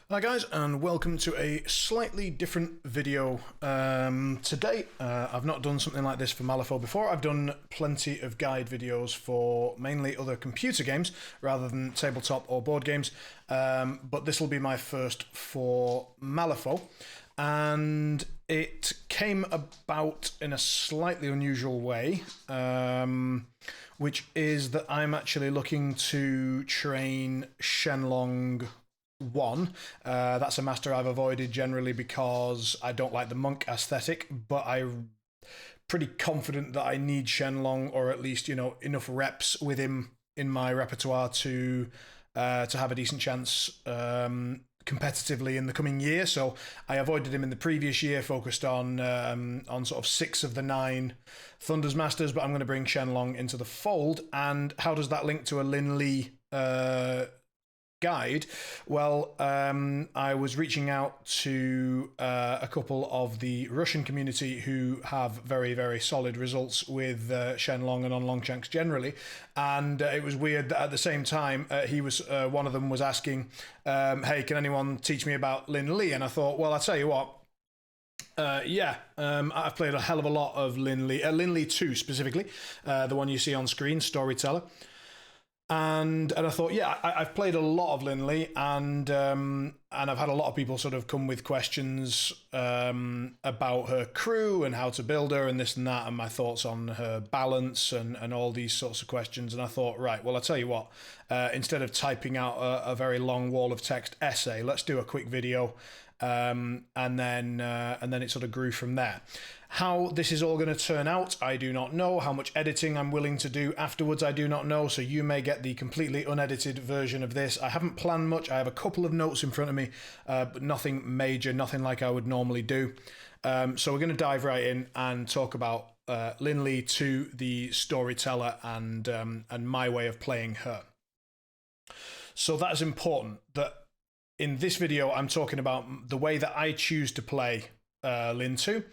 Hi guys, and welcome to a slightly different video. Today, I've not done something like this for Malifaux before. I've done plenty of guide videos for mainly other computer games rather than tabletop or board games, but this will be my first for Malifaux, and it came about in a slightly unusual way, which is that I'm actually looking to train Shenlong 1. That's a master I've avoided generally because I don't like the monk aesthetic, but I'm pretty confident that I need Shenlong, or at least, enough reps with him in my repertoire to have a decent chance competitively in the coming year. So I avoided him in the previous year, focused on sort of 6 of the 9 Thunder's Masters, but I'm going to bring Shenlong into the fold. And how does that link to a Lin guide? Well, I was reaching out to a couple of the Russian community who have very, very solid results with Shenlong and on Longshanks generally, and it was weird that at the same time he was one of them was asking, hey, can anyone teach me about Lin Li? And I thought, well, I'll tell you what, I've played a hell of a lot of Lin Li 2 specifically, the one you see on screen, Storyteller. And I thought, I've played a lot of Lin Li, and I've had a lot of people sort of come with questions about her crew and how to build her and this and that, and my thoughts on her balance and all these sorts of questions. And I thought, right, well, I'll tell you what, instead of typing out a very long wall of text essay, let's do a quick video, and then it sort of grew from there. How this is all going to turn out, I do not know. How much editing I'm willing to do afterwards, I do not know. So you may get the completely unedited version of this. I haven't planned much. I have a couple of notes in front of me, but nothing major, nothing like I would normally do. So we're going to dive right in and talk about Lin Li 2, the storyteller, and my way of playing her. So that is important, that in this video I'm talking about the way that I choose to play Lin 2.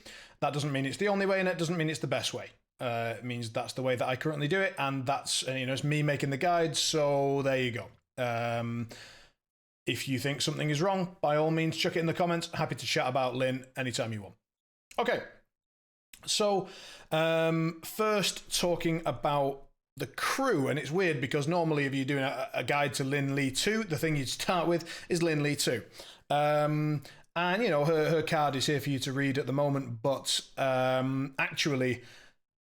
That doesn't mean it's the only way, and it doesn't mean it's the best way. It means that's the way that I currently do it, and that's, it's me making the guides, so there you go. If you think something is wrong, by all means, chuck it in the comments. Happy to chat about Lin anytime you want. Okay, so first talking about the crew, and it's weird because normally if you're doing a guide to Lin Li 2, the thing you'd start with is Lin Li 2. And, her card is here for you to read at the moment, but actually,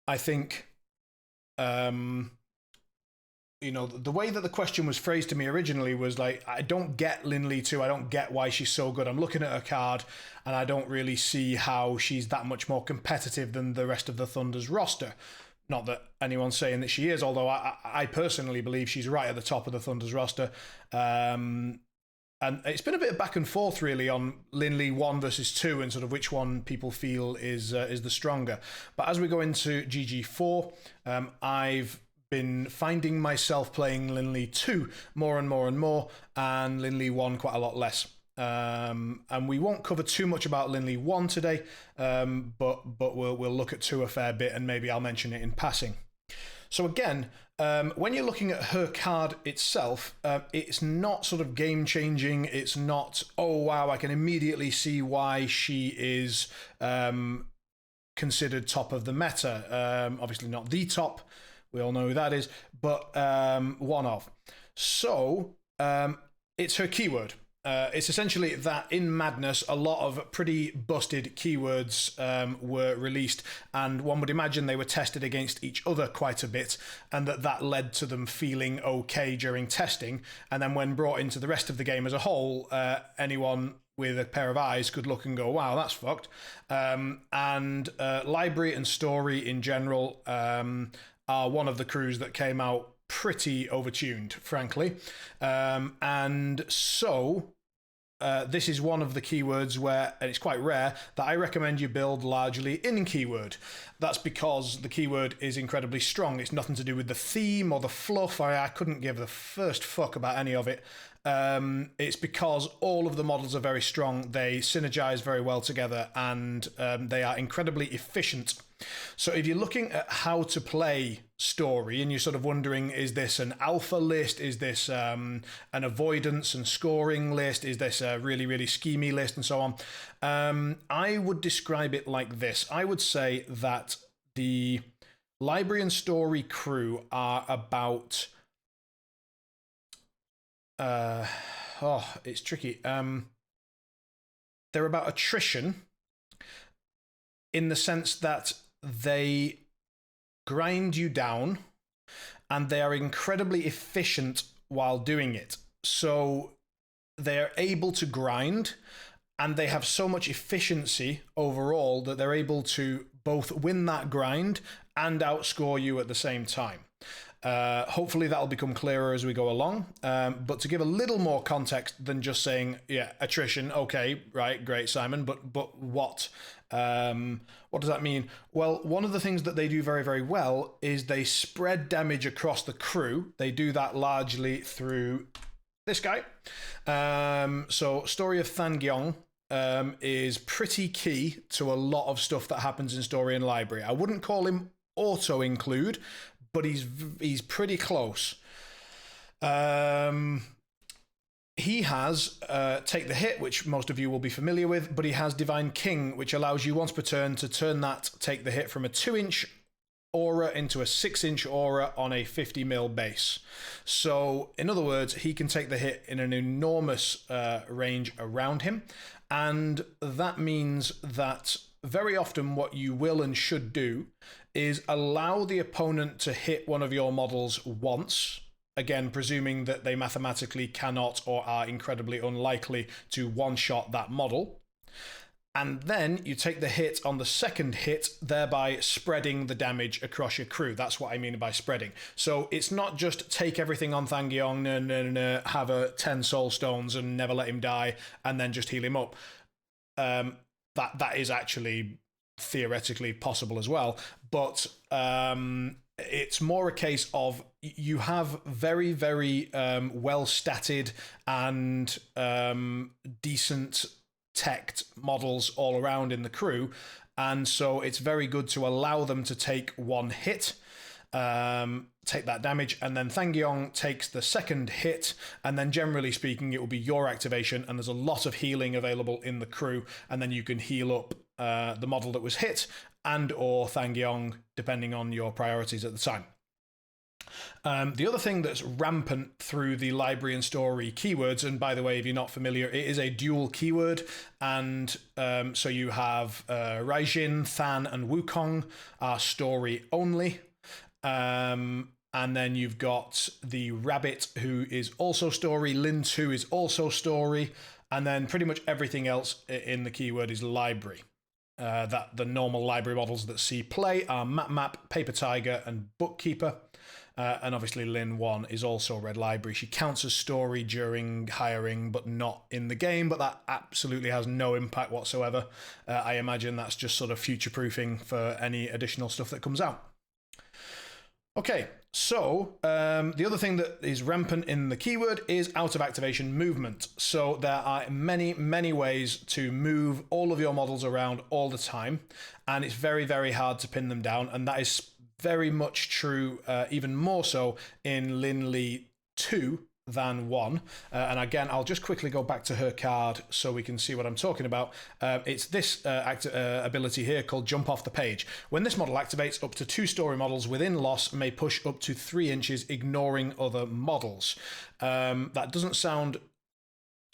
I think, the way that the question was phrased to me originally was like, I don't get Lin Li 2, I don't get why she's so good. I'm looking at her card, and I don't really see how she's that much more competitive than the rest of the Thunder's roster. Not that anyone's saying that she is, although I personally believe she's right at the top of the Thunder's roster. And it's been a bit of back and forth, really, on Lin Li 1 versus 2 and sort of which one people feel is the stronger. But as we go into GG4, I've been finding myself playing Lin Li 2 more and more and more, and Lin Li 1 quite a lot less. And we won't cover too much about Lin Li 1 today, but we'll look at 2 a fair bit, and maybe I'll mention it in passing. So again, when you're looking at her card itself, it's not sort of game-changing. It's not, oh, wow, I can immediately see why she is considered top of the meta. Obviously not the top. We all know who that is, but one of. So it's her keyword. It's essentially that in Madness, a lot of pretty busted keywords were released, and one would imagine they were tested against each other quite a bit, and that led to them feeling okay during testing. And then when brought into the rest of the game as a whole, anyone with a pair of eyes could look and go, wow, that's fucked. And Library and Story in general are one of the crews that came out pretty overtuned, frankly. And so this is one of the keywords where, and it's quite rare, that I recommend you build largely in keyword. That's because the keyword is incredibly strong. It's nothing to do with the theme or the fluff. I couldn't give the first fuck about any of it. It's because all of the models are very strong, they synergize very well together, and they are incredibly efficient. So if you're looking at how to play story and you're sort of wondering, is this an alpha list? Is this an avoidance and scoring list? Is this a really, really schemy list and so on? I would describe it like this. I would say that the library and story crew are about... it's tricky. They're about attrition in the sense that they grind you down and they are incredibly efficient while doing it. So they're able to grind and they have so much efficiency overall that they're able to both win that grind and outscore you at the same time. Hopefully that'll become clearer as we go along. But to give a little more context than just saying, yeah, attrition, okay, right, great, Simon, but what? What does that mean? Well, one of the things that they do very, very well is they spread damage across the crew. They do that largely through this guy. So Story of Thangyong is pretty key to a lot of stuff that happens in Story and Library. I wouldn't call him auto-include, but he's pretty close. He has Take the Hit, which most of you will be familiar with, but he has Divine King, which allows you once per turn to turn that Take the Hit from a 2-inch aura into a 6-inch aura on a 50 mil base. So, in other words, he can take the hit in an enormous range around him, and that means that very often what you will and should do is allow the opponent to hit one of your models once, again, presuming that they mathematically cannot or are incredibly unlikely to one-shot that model. And then you take the hit on the second hit, thereby spreading the damage across your crew. That's what I mean by spreading. So it's not just take everything on Thangyong, have a 10 soul stones and never let him die, and then just heal him up. That is actually theoretically possible as well. But it's more a case of you have very, very well-statted and decent teched models all around in the crew, and so it's very good to allow them to take one hit, take that damage, and then Thangyong takes the second hit, and then generally speaking it will be your activation, and there's a lot of healing available in the crew, and then you can heal up the model that was hit and or Thangyong depending on your priorities at the time. The other thing that's rampant through the library and story keywords, and by the way, if you're not familiar, it is a dual keyword, and so you have Raijin, Than, and Wukong are story only. And then you've got the Rabbit, who is also story, Linh2 is also story, and then pretty much everything else in the keyword is library. That the normal library models that see play are Map, Paper Tiger, and Bookkeeper. And obviously Linh1 is also Red Library. She counts as story during hiring, but not in the game, but that absolutely has no impact whatsoever. I imagine that's just sort of future-proofing for any additional stuff that comes out. Okay, so the other thing that is rampant in the keyword is out-of-activation movement. So there are many, many ways to move all of your models around all the time, and it's very, very hard to pin them down, and that is very much true, even more so in Linh 2 than 1. And again, I'll just quickly go back to her card so we can see what I'm talking about. It's this ability here called Jump Off the Page. When this model activates, up to 2 story models within loss may push up to 3 inches, ignoring other models. That doesn't sound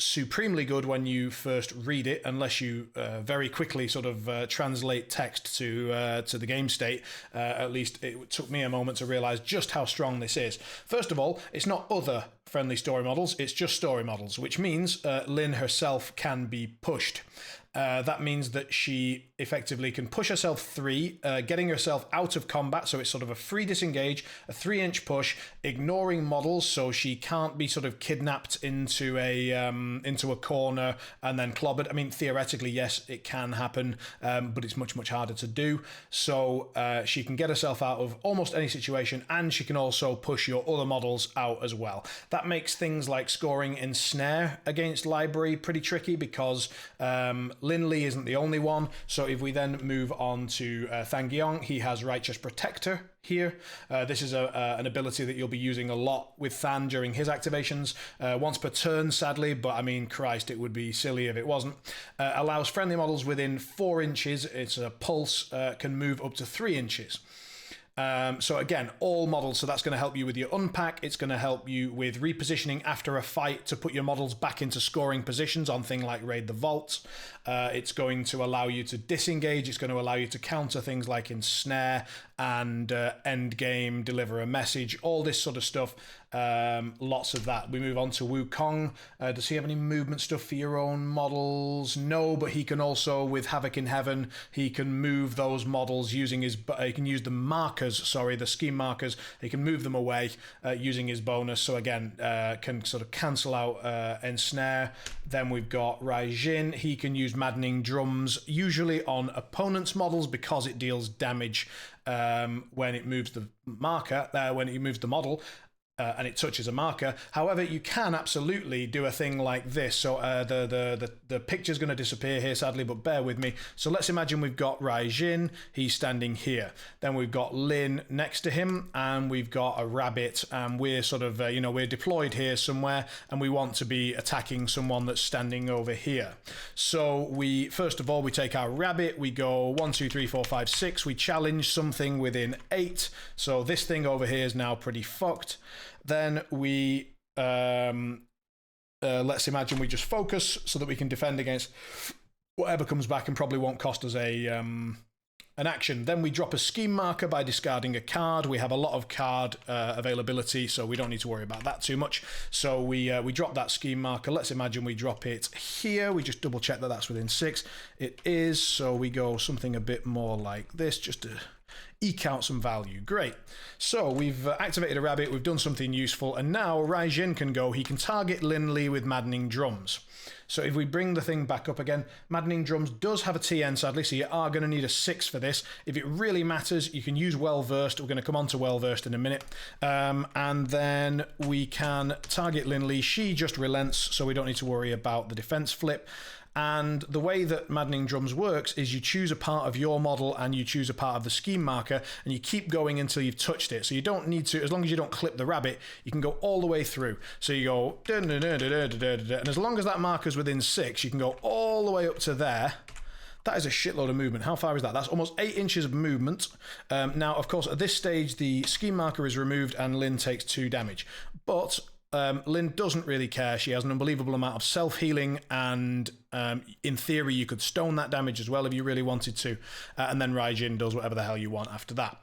supremely good when you first read it, unless you very quickly sort of translate text to the game state. At least it took me a moment to realize just how strong this is. First of all, it's not other friendly story models, it's just story models, which means Linh herself can be pushed. That means that she effectively can push herself 3, getting herself out of combat, so it's sort of a free disengage, a 3-inch push, ignoring models, so she can't be sort of kidnapped into a corner and then clobbered. I mean, theoretically, yes, it can happen, but it's much, much harder to do. So she can get herself out of almost any situation, and she can also push your other models out as well. That makes things like scoring in Snare against Library pretty tricky, because Lin2 isn't the only one. So if we then move on to Thangyong, he has Righteous Protector here. This is an ability that you'll be using a lot with Than during his activations, once per turn, sadly, but I mean, Christ, it would be silly if it wasn't. Allows friendly models within 4 inches, it's a pulse, can move up to 3 inches. So again, all models, so that's going to help you with your unpack. It's going to help you with repositioning after a fight to put your models back into scoring positions on thing like Raid the Vault. It's going to allow you to disengage. It's going to allow you to counter things like Ensnare and End Game, Deliver a Message, all this sort of stuff. Lots of that. We move on to Wukong. Does he have any movement stuff for your own models? No, but he can also, with Havoc in Heaven, he can move those models using his, he can use the markers, sorry, the scheme markers, he can move them away using his bonus. So again, can sort of cancel out Ensnare. Then we've got Raijin. He can use Maddening Drums, usually on opponents' models, because it deals damage when it moves the marker, when it moves the model. And it touches a marker. However, you can absolutely do a thing like this. So the picture's going to disappear here, sadly, but bear with me. So let's imagine we've got Raijin. He's standing here. Then we've got Lin next to him, and we've got a rabbit, and we're sort of, we're deployed here somewhere, and we want to be attacking someone that's standing over here. So we, first of all, we take our rabbit. We go 1, 2, 3, 4, 5, 6. We challenge something within 8. So this thing over here is now pretty fucked. Then we, let's imagine we just focus so that we can defend against whatever comes back and probably won't cost us an action. Then we drop a scheme marker by discarding a card. We have a lot of card availability, so we don't need to worry about that too much. So we drop that scheme marker. Let's imagine we drop it here. We just double check that that's within 6. It is, so we go something a bit more like this, just to eke out some value. Great. So we've activated a rabbit, we've done something useful, and now Raijin can go. He can target Lin2 with Maddening Drums. So if we bring the thing back up again, Maddening Drums does have a TN, sadly, so you are going to need a 6 for this. If it really matters, you can use Well Versed. We're going to come on to Well Versed in a minute. And then we can target Lin2. She just relents, so we don't need to worry about the defense flip. And the way that Maddening Drums works is you choose a part of your model and you choose a part of the scheme marker, and you keep going until you've touched it. So you don't need to, as long as you don't clip the rabbit, you can go all the way through. So you go, and as long as that marker's within 6, you can go all the way up to there. That is a shitload of movement. How far is that? That's almost 8 inches of movement. Now, of course, at this stage, the scheme marker is removed and Lin takes 2 damage. But Lin doesn't really care. She has an unbelievable amount of self-healing, and in theory you could stone that damage as well if you really wanted to, and then Raijin does whatever the hell you want after that.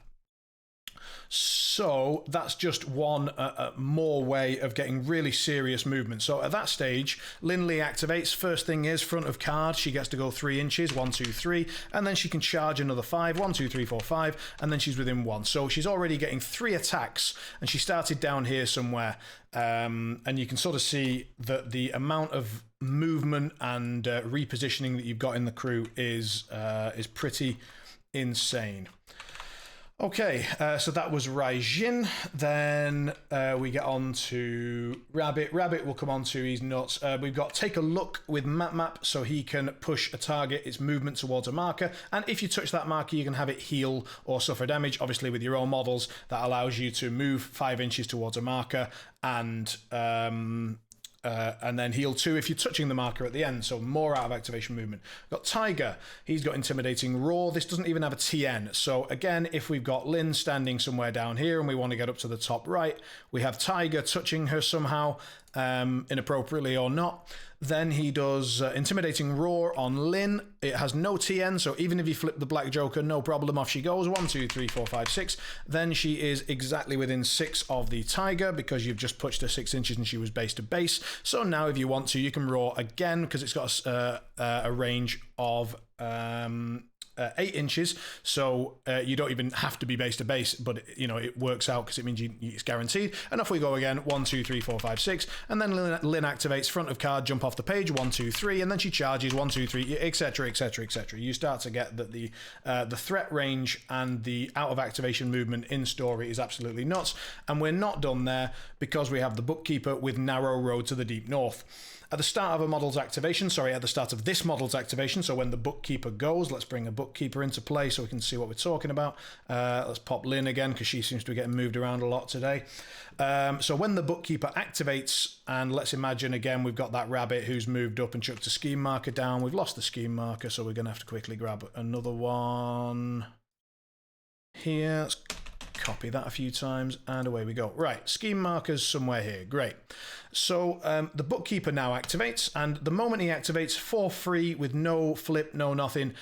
So that's just one more way of getting really serious movement. So at that stage, Lin2 activates. First thing is front of card. She gets to go 3 inches, 1, 2, 3, and then she can charge another 5, 1, 2, 3, 4, 5, and then she's within 1. So she's already getting 3 attacks, and she started down here somewhere. And you can sort of see that the amount of movement and repositioning that you've got in the crew is pretty insane. Okay, so that was Raijin. Then we get on to Rabbit. Rabbit will come on to, he's nuts. We've got Take a Look with Map, so he can push a target, its movement towards a marker. And if you touch that marker, you can have it heal or suffer damage. Obviously, with your own models, that allows you to move 5 inches towards a marker and then heal 2 if you're touching the marker at the end, so more out of activation movement. We've got Tiger. He's got Intimidating Roar. This doesn't even have a TN. So again, if we've got Lin standing somewhere down here and we want to get up to the top right, we have Tiger touching her somehow, inappropriately or not. Then he does Intimidating Roar on Lin. It has no TN, so even if you flip the Black Joker, no problem, off she goes. 1, 2, 3, 4, 5, 6. Then she is exactly within 6 of the Tiger because you've just pushed her 6 inches and she was base to base. So now if you want to, you can roar again because it's got a range of 8 inches, so you don't even have to be base to base, but it works out because it means it's guaranteed. And off we go again, 1, 2, 3, 4, 5, 6, and then Lynn activates front of card, jump off the page, 1, 2, 3, and then she charges 1, 2, 3, etc., etc., etc. You start to get that the threat range and the out of activation movement in story is absolutely nuts, and we're not done there because we have the bookkeeper with narrow road to the deep north. At the start of at the start of this model's activation, so when the bookkeeper goes, let's bring a bookkeeper into play so we can see what we're talking about. Let's pop Lynn again because she seems to be getting moved around a lot today. So when the bookkeeper activates, and let's imagine again we've got that rabbit who's moved up and chucked a scheme marker down. We've lost the scheme marker, so we're going to have to quickly grab another one here. Let's copy that a few times, and away we go. Right, scheme markers somewhere here. Great. So the bookkeeper now activates, and the moment he activates, for free, with no flip, no nothing,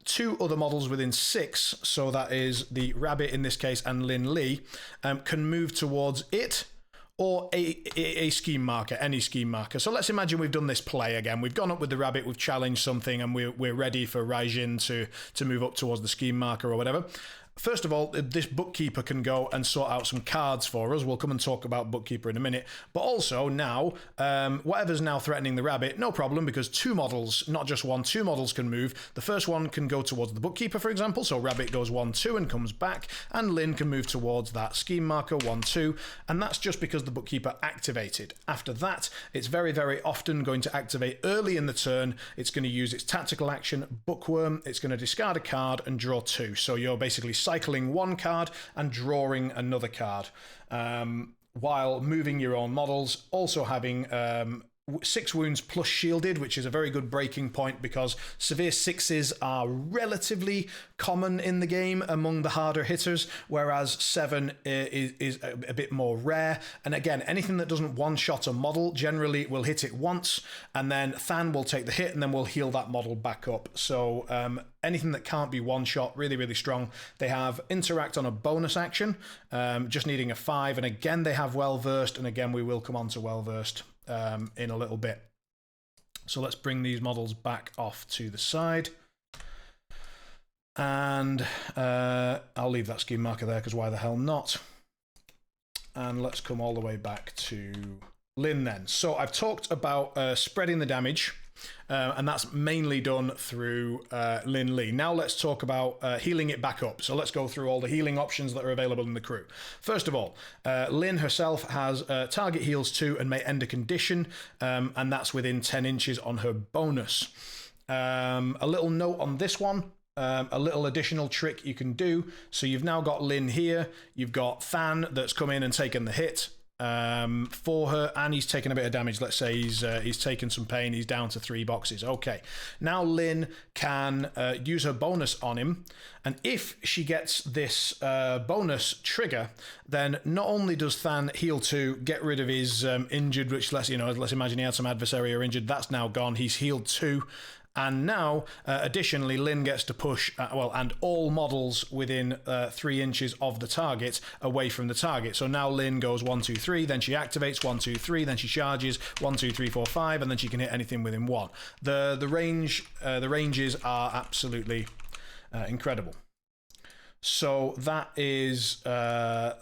2 other models within 6, so that is the rabbit in this case and Lin Lee, can move towards it or a scheme marker, any scheme marker. So let's imagine we've done this play again. We've gone up with the rabbit, we've challenged something, and we're ready for Raijin to move up towards the scheme marker or whatever. First of all, this bookkeeper can go and sort out some cards for us. We'll come and talk about bookkeeper in a minute. But also now, whatever's now threatening the rabbit, no problem, because 2 models, not just 1, 2 models can move. The first one can go towards the bookkeeper, for example. So rabbit goes 1, 2 and comes back, and Lynn can move towards that scheme marker 1, 2. And that's just because the bookkeeper activated. After that, it's very, very often going to activate early in the turn. It's going to use its tactical action, bookworm. It's going to discard a card and draw 2. So you're basically cycling 1 card and drawing another card, while moving your own models, also having 6 wounds plus shielded, which is a very good breaking point because severe 6s are relatively common in the game among the harder hitters, whereas 7 is a bit more rare. And again, anything that doesn't one-shot a model generally will hit it once, and then Than will take the hit and then we'll heal that model back up. So anything that can't be one-shot, really, really strong. They have interact on a bonus action, just needing a 5, and again they have well-versed, and again we will come on to well-versed in a little bit. So let's bring these models back off to the side, and I'll leave that scheme marker there because why the hell not. And let's come all the way back to Lynn then. So I've talked about spreading the damage, and that's mainly done through Lin Lee. Now let's talk about healing it back up. So let's go through all the healing options that are available in the crew. First of all, Lynn herself has target heals 2 and may end a condition, and that's within 10 inches on her bonus. A little note on this one. A little additional trick you can do. So you've now got Lynn here. You've got Than that's come in and taken the hit for her, and he's taken a bit of damage. Let's say he's taken some pain. He's down to 3 boxes. Okay, now Lynn can use her bonus on him, and if she gets this bonus trigger, then not only does Than heal 2, get rid of his injured, which let's imagine he had some adversary or injured. That's now gone. He's healed 2. And now, additionally, Lynn gets to push, and all models within 3 inches of the target away from the target. So now Lynn goes 1, 2, 3, then she activates 1, 2, 3, then she charges 1, 2, 3, 4, 5, and then she can hit anything within 1. The ranges are absolutely incredible. So that is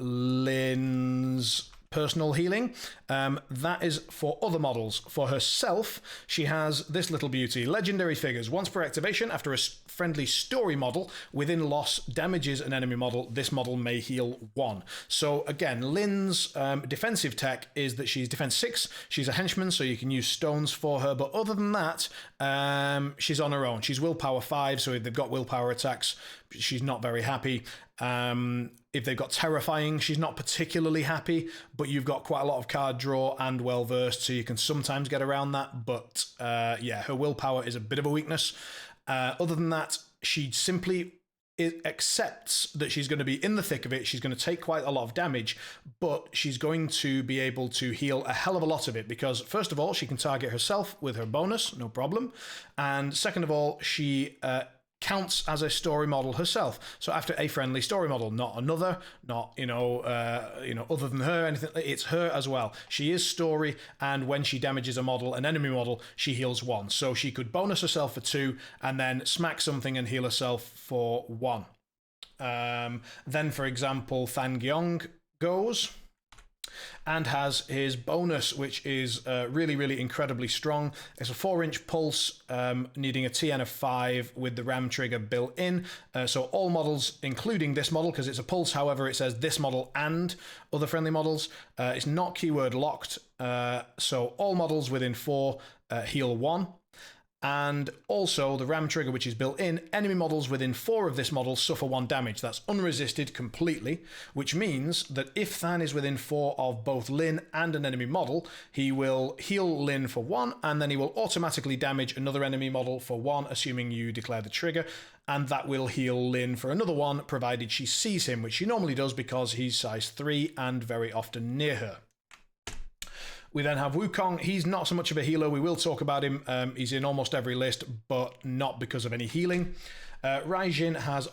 Lynn's personal healing. That is for other models. For herself, she has this little beauty. Legendary figures. Once per activation, after a friendly story model within loss damages an enemy model, this model may heal 1. So again, Lynn's defensive tech is that she's defense 6. She's a henchman, so you can use stones for her. But other than that, she's on her own. She's willpower 5, so if they've got willpower attacks, she's not very happy. If they've got terrifying, she's not particularly happy, but you've got quite a lot of card draw and well-versed, so you can sometimes get around that. But yeah, her willpower is a bit of a weakness. Other than that, she simply accepts that she's going to be in the thick of it. She's going to take quite a lot of damage, but she's going to be able to heal a hell of a lot of it because, first of all, she can target herself with her bonus, no problem. And second of all, she counts as a story model herself. So after a friendly story model, not another, not other than her, anything. It's her as well. She is story, and when she damages a model, an enemy model, she heals 1. So she could bonus herself for 2, and then smack something and heal herself for 1. Then, for example, Thangyong goes and has his bonus, which is really, really incredibly strong. It's a 4-inch pulse, needing a TN of 5 with the ram trigger built in. So all models, including this model, because it's a pulse, however, it says this model and other friendly models. It's not keyword locked, so all models within 4 heal 1. And also the ram trigger, which is built in, enemy models within 4 of this model suffer 1 damage. That's unresisted completely, which means that if Than is within 4 of both Lin and an enemy model, he will heal Lin for 1, and then he will automatically damage another enemy model for 1, assuming you declare the trigger, and that will heal Lin for another 1, provided she sees him, which she normally does because he's size 3 and very often near her. We then have Wukong. He's not so much of a healer. We will talk about him. He's in almost every list, but not because of any healing. Raijin has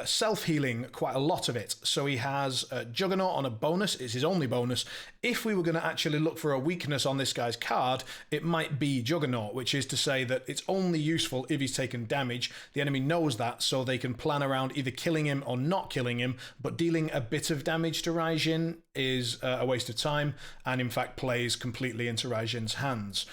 self-healing, quite a lot of it. So he has Juggernaut on a bonus. It's his only bonus. If we were going to actually look for a weakness on this guy's card, it might be Juggernaut, which is to say that it's only useful if he's taken damage. The enemy knows that, so they can plan around either killing him or not killing him, but dealing a bit of damage to Raijin is a waste of time, and in fact plays completely into Raijin's hands.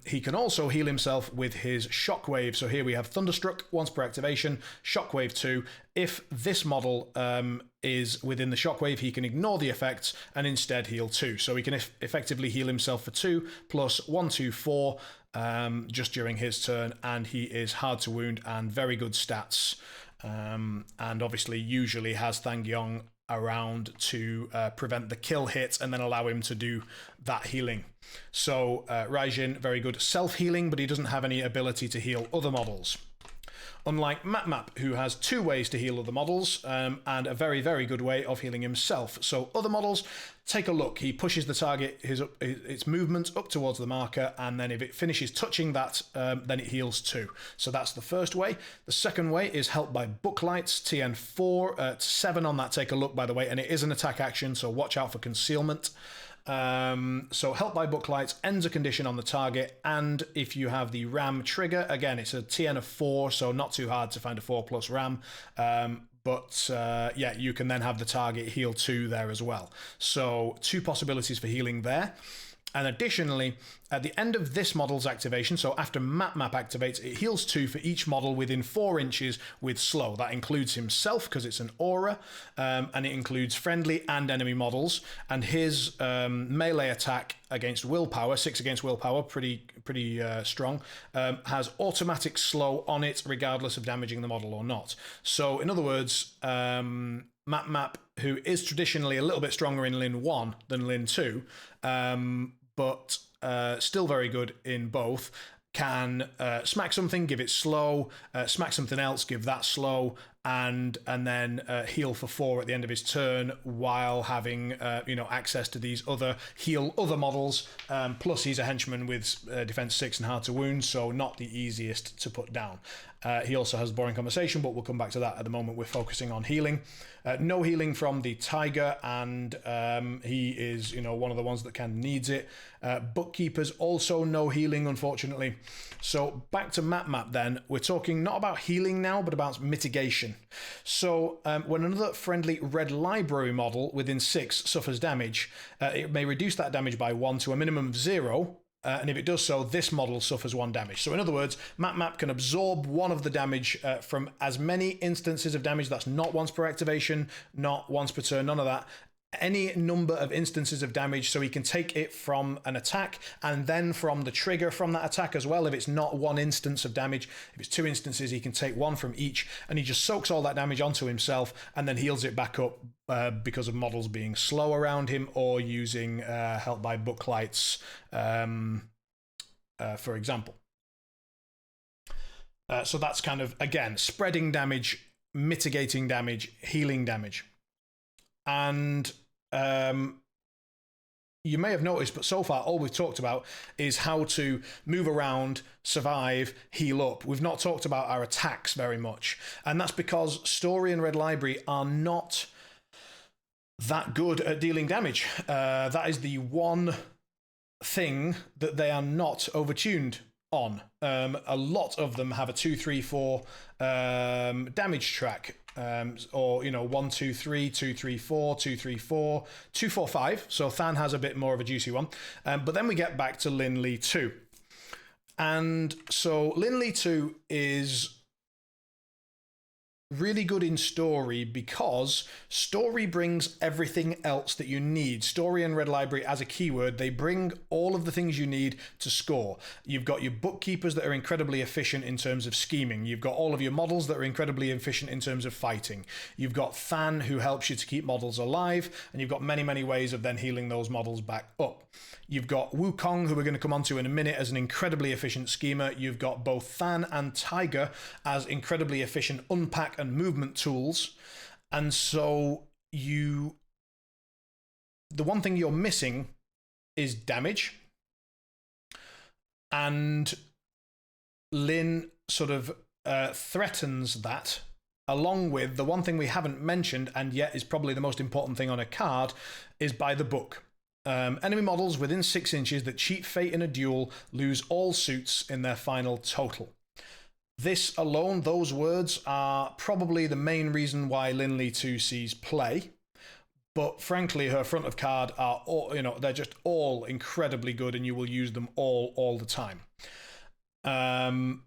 He can also heal himself with his Shockwave. So here we have Thunderstruck once per activation, Shockwave 2. If this model is within the Shockwave, he can ignore the effects and instead heal 2. So he can effectively heal himself for 2 plus 1, 2, 4 just during his turn, and he is hard to wound and very good stats. And obviously usually has Thangyong around to prevent the kill hit and then allow him to do that healing. So Raijin, very good self-healing, but he doesn't have any ability to heal other models. Unlike Map, who has 2 ways to heal other models, and a very, very good way of healing himself. So other models, take a look. He pushes the target, its movement up towards the marker, and then if it finishes touching that, then it heals 2. So that's the first way. The second way is helped by Booklights, TN 4, 7 on that, take a look, by the way, and it is an attack action, so watch out for concealment. So help by Booklights ends a condition on the target, and if you have the ram trigger, again it's a TN of 4, so not too hard to find a 4 plus ram, but yeah, you can then have the target heal 2 there as well. So 2 possibilities for healing there. And additionally, at the end of this model's activation, so after Map activates, it heals 2 for each model within 4 inches with slow. That includes himself because it's an aura, and it includes friendly and enemy models. And his melee attack against willpower, 6 against willpower, pretty strong, has automatic slow on it regardless of damaging the model or not. So in other words, Map, who is traditionally a little bit stronger in Lin 1 than Lin 2, but still very good in both, can smack something, give it slow, smack something else, give that slow, and then heal for 4 at the end of his turn while having access to these other models. Plus he's a henchman with defense 6 and hard to wound, so not the easiest to put down. He also has boring conversation, but we'll come back to that. At the moment we're focusing on healing. No healing from the Tiger, and he is one of the ones that kind of needs it. Bookkeepers also no healing, unfortunately. So back to Map then. We're talking not about healing now, but about mitigation. So when another friendly red library model within 6 suffers damage, it may reduce that damage by 1 to a minimum of 0. And if it does so, this model suffers 1 damage. So in other words, Map can absorb 1 of the damage from as many instances of damage. That's not once per activation, not once per turn, none of that. Any number of instances of damage, so he can take it from an attack and then from the trigger from that attack as well. If it's not 1 instance of damage, if it's 2 instances, he can take 1 from each, and he just soaks all that damage onto himself and then heals it back up because of models being slow around him or using help by Booklights, for example. So that's kind of, again, spreading damage, mitigating damage, healing damage. And you may have noticed, but so far all we've talked about is how to move around, survive, heal up. We've not talked about our attacks very much. And that's because Story and Red Library are not that good at dealing damage. That is the one thing that they are not overtuned on. A lot of them have a 2, 3, 4 damage track. Or 1, 2, 3, 2, 3, 4, 2, 3, 4, 2, 4, 5. So Than has a bit more of a juicy one. But then we get back to Linh2. And so Linh2 is really good in Story because Story brings everything else that you need. Story and Red Library as a keyword, they bring all of the things you need to score. You've got your bookkeepers that are incredibly efficient in terms of scheming. You've got all of your models that are incredibly efficient in terms of fighting. You've got Than, who helps you to keep models alive, and you've got many, many ways of then healing those models back up. You've got Wukong, who we're going to come on to in a minute, as an incredibly efficient schemer. You've got both Than and Tiger as incredibly efficient unpack and movement tools. And so the one thing you're missing is damage. And Lin sort of threatens that, along with the one thing we haven't mentioned, and yet is probably the most important thing on a card, is by the book. Enemy models within 6 inches that cheat fate in a duel lose all suits in their final total. This alone, those words, are probably the main reason why Linh2 sees play. But frankly, her front of card are all, they're just all incredibly good, and you will use them all the time. Her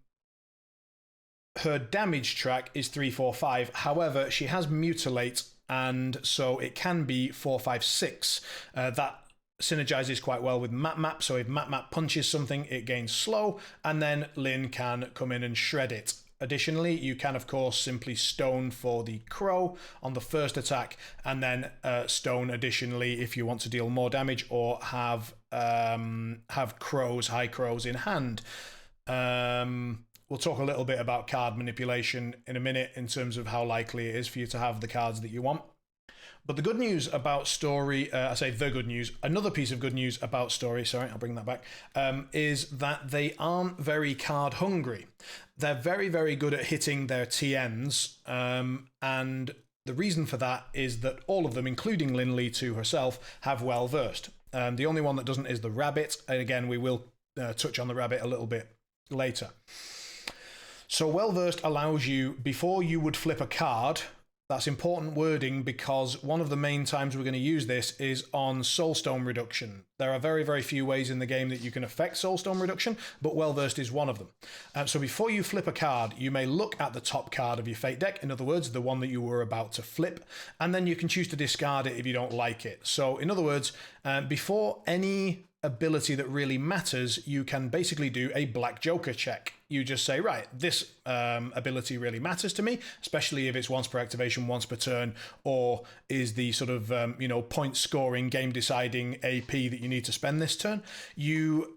damage track is 3, 4, 5. However, she has Mutilate, and so it can be 4, 5, 6. That synergizes quite well with Map. So if Map punches something, it gains slow, and then Lin can come in and shred it. Additionally, you can, of course, simply stone for the crow on the first attack, and then stone additionally if you want to deal more damage, or have high crows in hand. We'll talk a little bit about card manipulation in a minute in terms of how likely it is for you to have the cards that you want. But the good news about Story, another piece of good news about Story, sorry, I'll bring that back, is that they aren't very card hungry. They're very, very good at hitting their TNs, and the reason for that is that all of them, including Linh2 herself, have Well Versed. The only one that doesn't is the Rabbit, and again, we will touch on the Rabbit a little bit later. So Well Versed allows you, before you would flip a card. That's important wording, because one of the main times we're going to use this is on Soulstone reduction. There are very, very few ways in the game that you can affect Soulstone reduction, but Well Versed is one of them. So before you flip a card, you may look at the top card of your Fate deck, in other words, the one that you were about to flip, and then you can choose to discard it if you don't like it. So in other words, before any ability that really matters, you can basically do a Black Joker check. You just say, right, this ability really matters to me, especially if it's once per activation, once per turn, or is the sort of point scoring, game deciding AP that you need to spend this turn. You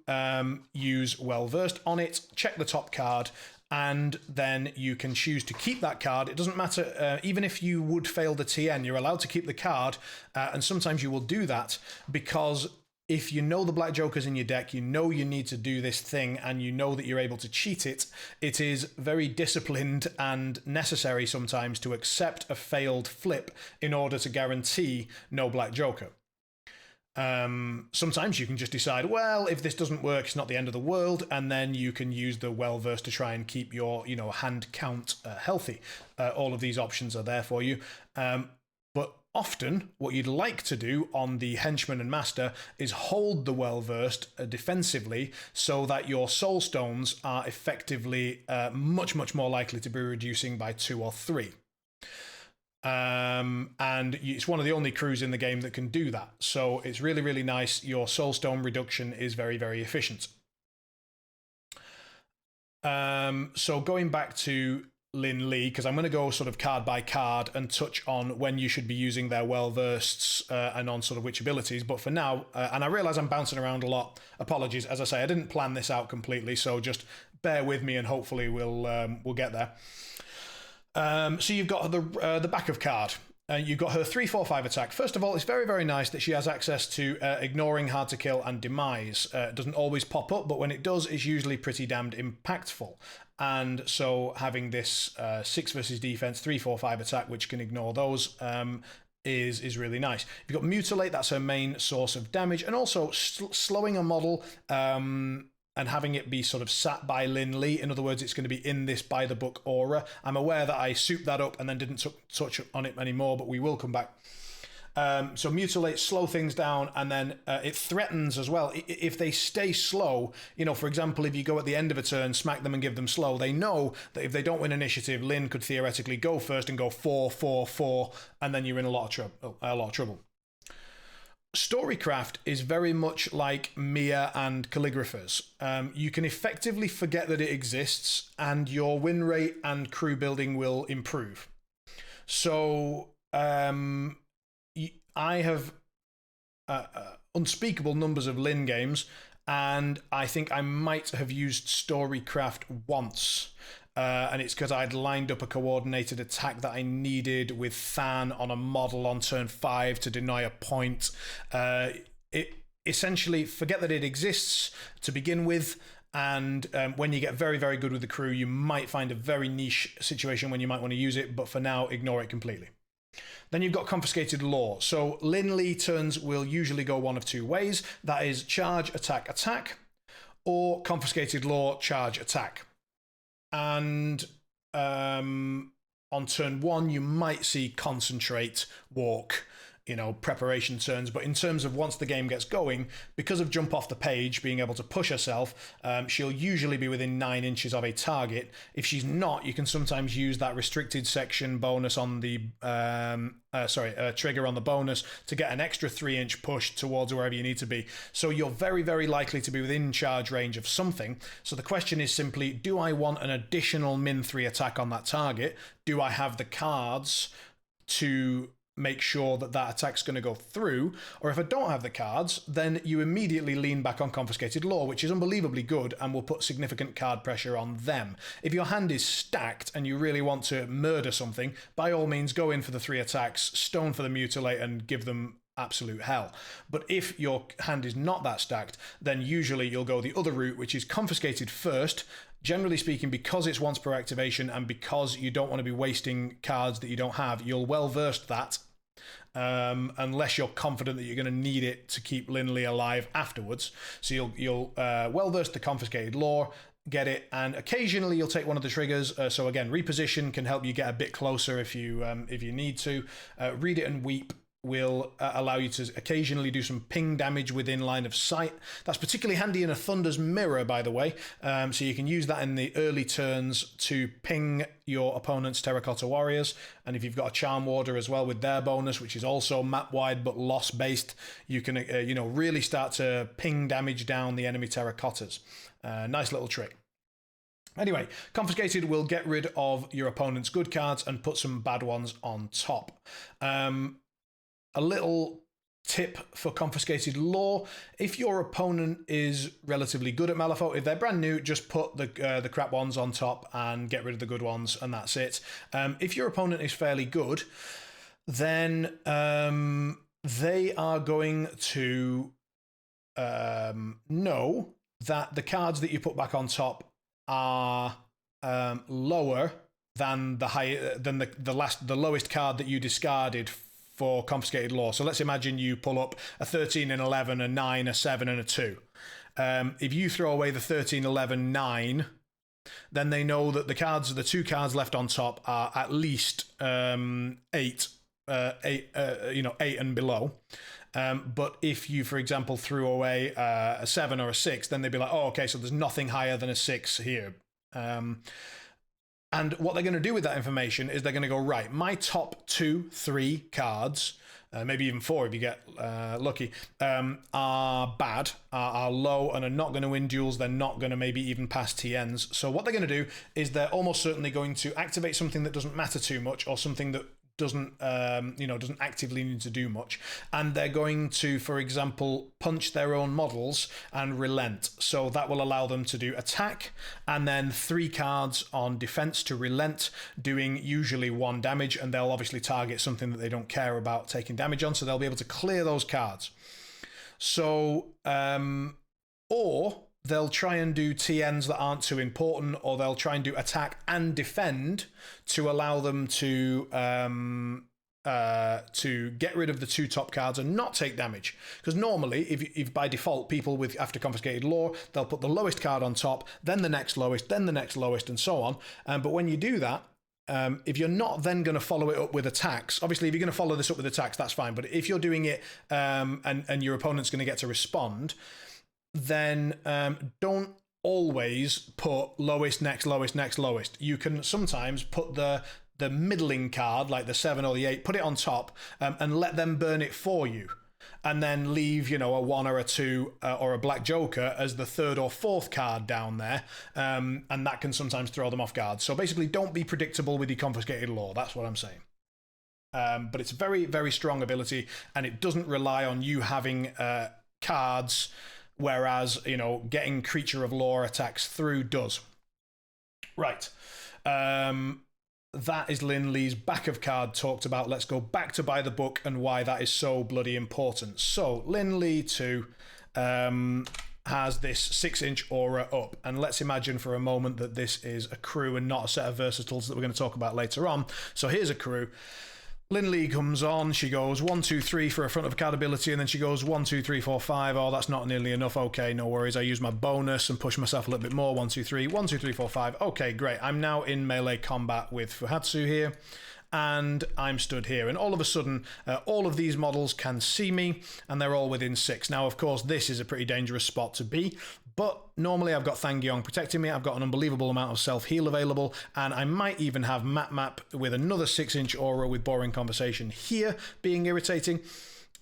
use Well Versed on it, check the top card, and then you can choose to keep that card. It doesn't matter, even if you would fail the TN, you're allowed to keep the card, and sometimes you will do that because if you know the Black Joker's in your deck, you know you need to do this thing, and you know that you're able to cheat it, it is very disciplined and necessary sometimes to accept a failed flip in order to guarantee no Black Joker. Sometimes you can just decide, well, if this doesn't work, it's not the end of the world, and then you can use the Well Versed to try and keep your hand count healthy. All of these options are there for you. But often, what you'd like to do on the Henchman and Master is hold the Well Versed defensively, so that your Soul Stones are effectively much, much more likely to be reducing by 2 or 3. And it's one of the only crews in the game that can do that. So it's really, really nice. Your Soul Stone reduction is very, very efficient. So going back to Lin Li, because I'm going to go sort of card by card and touch on when you should be using their Well Versts and on sort of which abilities. But for now, and I realise I'm bouncing around a lot. Apologies. As I say, I didn't plan this out completely, so just bear with me and hopefully we'll get there. So you've got the back of card. You've got her 3/4/5 attack. First of all, it's very, very nice that she has access to ignoring, hard to kill, and demise. It doesn't always pop up, but when it does, it's usually pretty damned impactful. And so having this 6 versus defense, 3/4/5 attack, which can ignore those, is really nice. You've got Mutilate, that's her main source of damage, and also slowing a model and having it be sort of sat by Lin2. In other words, it's going to be in this by-the-book aura. I'm aware that I souped that up and then didn't touch on it anymore, but we will come back. So Mutilate, slow things down, and then it threatens as well. If they stay slow, for example, if you go at the end of a turn, smack them and give them slow, they know that if they don't win initiative, Lin could theoretically go first and go 4/4/4, and then you're in a lot of trouble. Storycraft is very much like Mia and Calligraphers. You can effectively forget that it exists, and your win rate and crew building will improve. So I have unspeakable numbers of Lin games, and I think I might have used Storycraft once. And it's because I'd lined up a coordinated attack that I needed with Than on a model on turn 5 to deny a point. It essentially, forget that it exists to begin with, and when you get very, very good with the crew, you might find a very niche situation when you might want to use it, but for now, ignore it completely. Then you've got Confiscated Law. So Lin2 turns will usually go one of two ways. That is charge, attack, attack, or Confiscated Law, charge, attack. And on turn 1, you might see Concentrate, Walk, preparation turns. But in terms of once the game gets going, because of Jump Off the Page, being able to push herself, she'll usually be within 9 inches of a target. If she's not, you can sometimes use that restricted section bonus on the trigger on the bonus to get an extra 3-inch push towards wherever you need to be. So you're very, very likely to be within charge range of something. So the question is simply, do I want an additional min-3 attack on that target? Do I have the cards to make sure that attack's going to go through? Or if I don't have the cards, then you immediately lean back on Confiscated Law, which is unbelievably good and will put significant card pressure on them. If your hand is stacked and you really want to murder something, by all means go in for the 3 attacks, stone for the Mutilate, and give them absolute hell. But if your hand is not that stacked, then usually you'll go the other route, which is Confiscated first. Generally speaking, because it's once per activation and because you don't want to be wasting cards that you don't have, you'll well-versed that, unless you're confident that you're going to need it to keep Lin2 alive afterwards. So you'll well-versed the Confiscated Law, get it, and occasionally you'll take one of the triggers. So again, Reposition can help you get a bit closer if you need to. Read It and Weep will allow you to occasionally do some ping damage within line of sight. That's particularly handy in a Thunder's Mirror, by the way. So you can use that in the early turns to ping your opponent's Terracotta Warriors. And if you've got a Charm Warder as well with their bonus, which is also map-wide but loss-based, you can really start to ping damage down the enemy Terracottas. Nice little trick. Anyway, Confiscated will get rid of your opponent's good cards and put some bad ones on top. A little tip for Confiscated Law: if your opponent is relatively good at Malifaux, if they're brand new, just put the crap ones on top and get rid of the good ones, and that's it. If your opponent is fairly good, then they are going to know that the cards that you put back on top are lower than the lowest card that you discarded for Confiscated Law. So let's imagine you pull up a 13 and 11, a 9, a 7, and a 2. If you throw away the 13, 11, 9, then they know that the 2 cards left on top are at least 8 and below. But if you, for example, threw away a 7 or a 6, then they'd be like, oh, okay, so there's nothing higher than a 6 here. And what they're going to do with that information is they're going to go, right, my top 2, 3 cards, maybe even 4 if you get lucky, are bad, are low, and are not going to win duels. They're not going to maybe even pass TNs. So what they're going to do is they're almost certainly going to activate something that doesn't matter too much, or something that doesn't doesn't actively need to do much, and they're going to, for example, punch their own models and relent. So that will allow them to do attack and then 3 cards on defense to relent, doing usually 1 damage, and they'll obviously target something that they don't care about taking damage on, so they'll be able to clear those cards. So or they'll try and do TNs that aren't too important, or they'll try and do attack and defend to allow them to get rid of the 2 top cards and not take damage. Because normally, if by default, people with after confiscated lore, they'll put the lowest card on top, then the next lowest, then the next lowest, and so on. But when you do that, if you're not then going to follow it up with attacks, obviously if you're going to follow this up with attacks, that's fine. But if you're doing it and your opponent's going to get to respond, then don't always put lowest, next, lowest, next, lowest. You can sometimes put the middling card, like the 7 or the 8, put it on top and let them burn it for you. And then leave, a 1 or a 2 or a black joker as the 3rd or 4th card down there. And that can sometimes throw them off guard. So basically, don't be predictable with your confiscated lore. That's what I'm saying. But it's a very, very strong ability, and it doesn't rely on you having cards, whereas, getting creature of lore attacks through does. Right. That is Lin Lee's back of card talked about. Let's go back to buy the book and why that is so bloody important. So Lin Lee 2 has this 6-inch aura up, and let's imagine for a moment that this is a crew and not a set of versatiles that we're going to talk about later on. So here's a crew. Lin Lee comes on, she goes 1, 2, 3 for a front of card ability, and then she goes 1, 2, 3, 4, 5. Oh, that's not nearly enough. Okay, no worries. I use my bonus and push myself a little bit more. 1, 2, 3, 1, 2, 3, 4, 5. Okay, great. I'm now in melee combat with Fuhatsu here, and I'm stood here. And all of a sudden, all of these models can see me, and they're all within 6. Now, of course, this is a pretty dangerous spot to be, but normally I've got Thang-Gyong protecting me, I've got an unbelievable amount of self-heal available, and I might even have Map with another 6-inch aura with boring conversation here being irritating.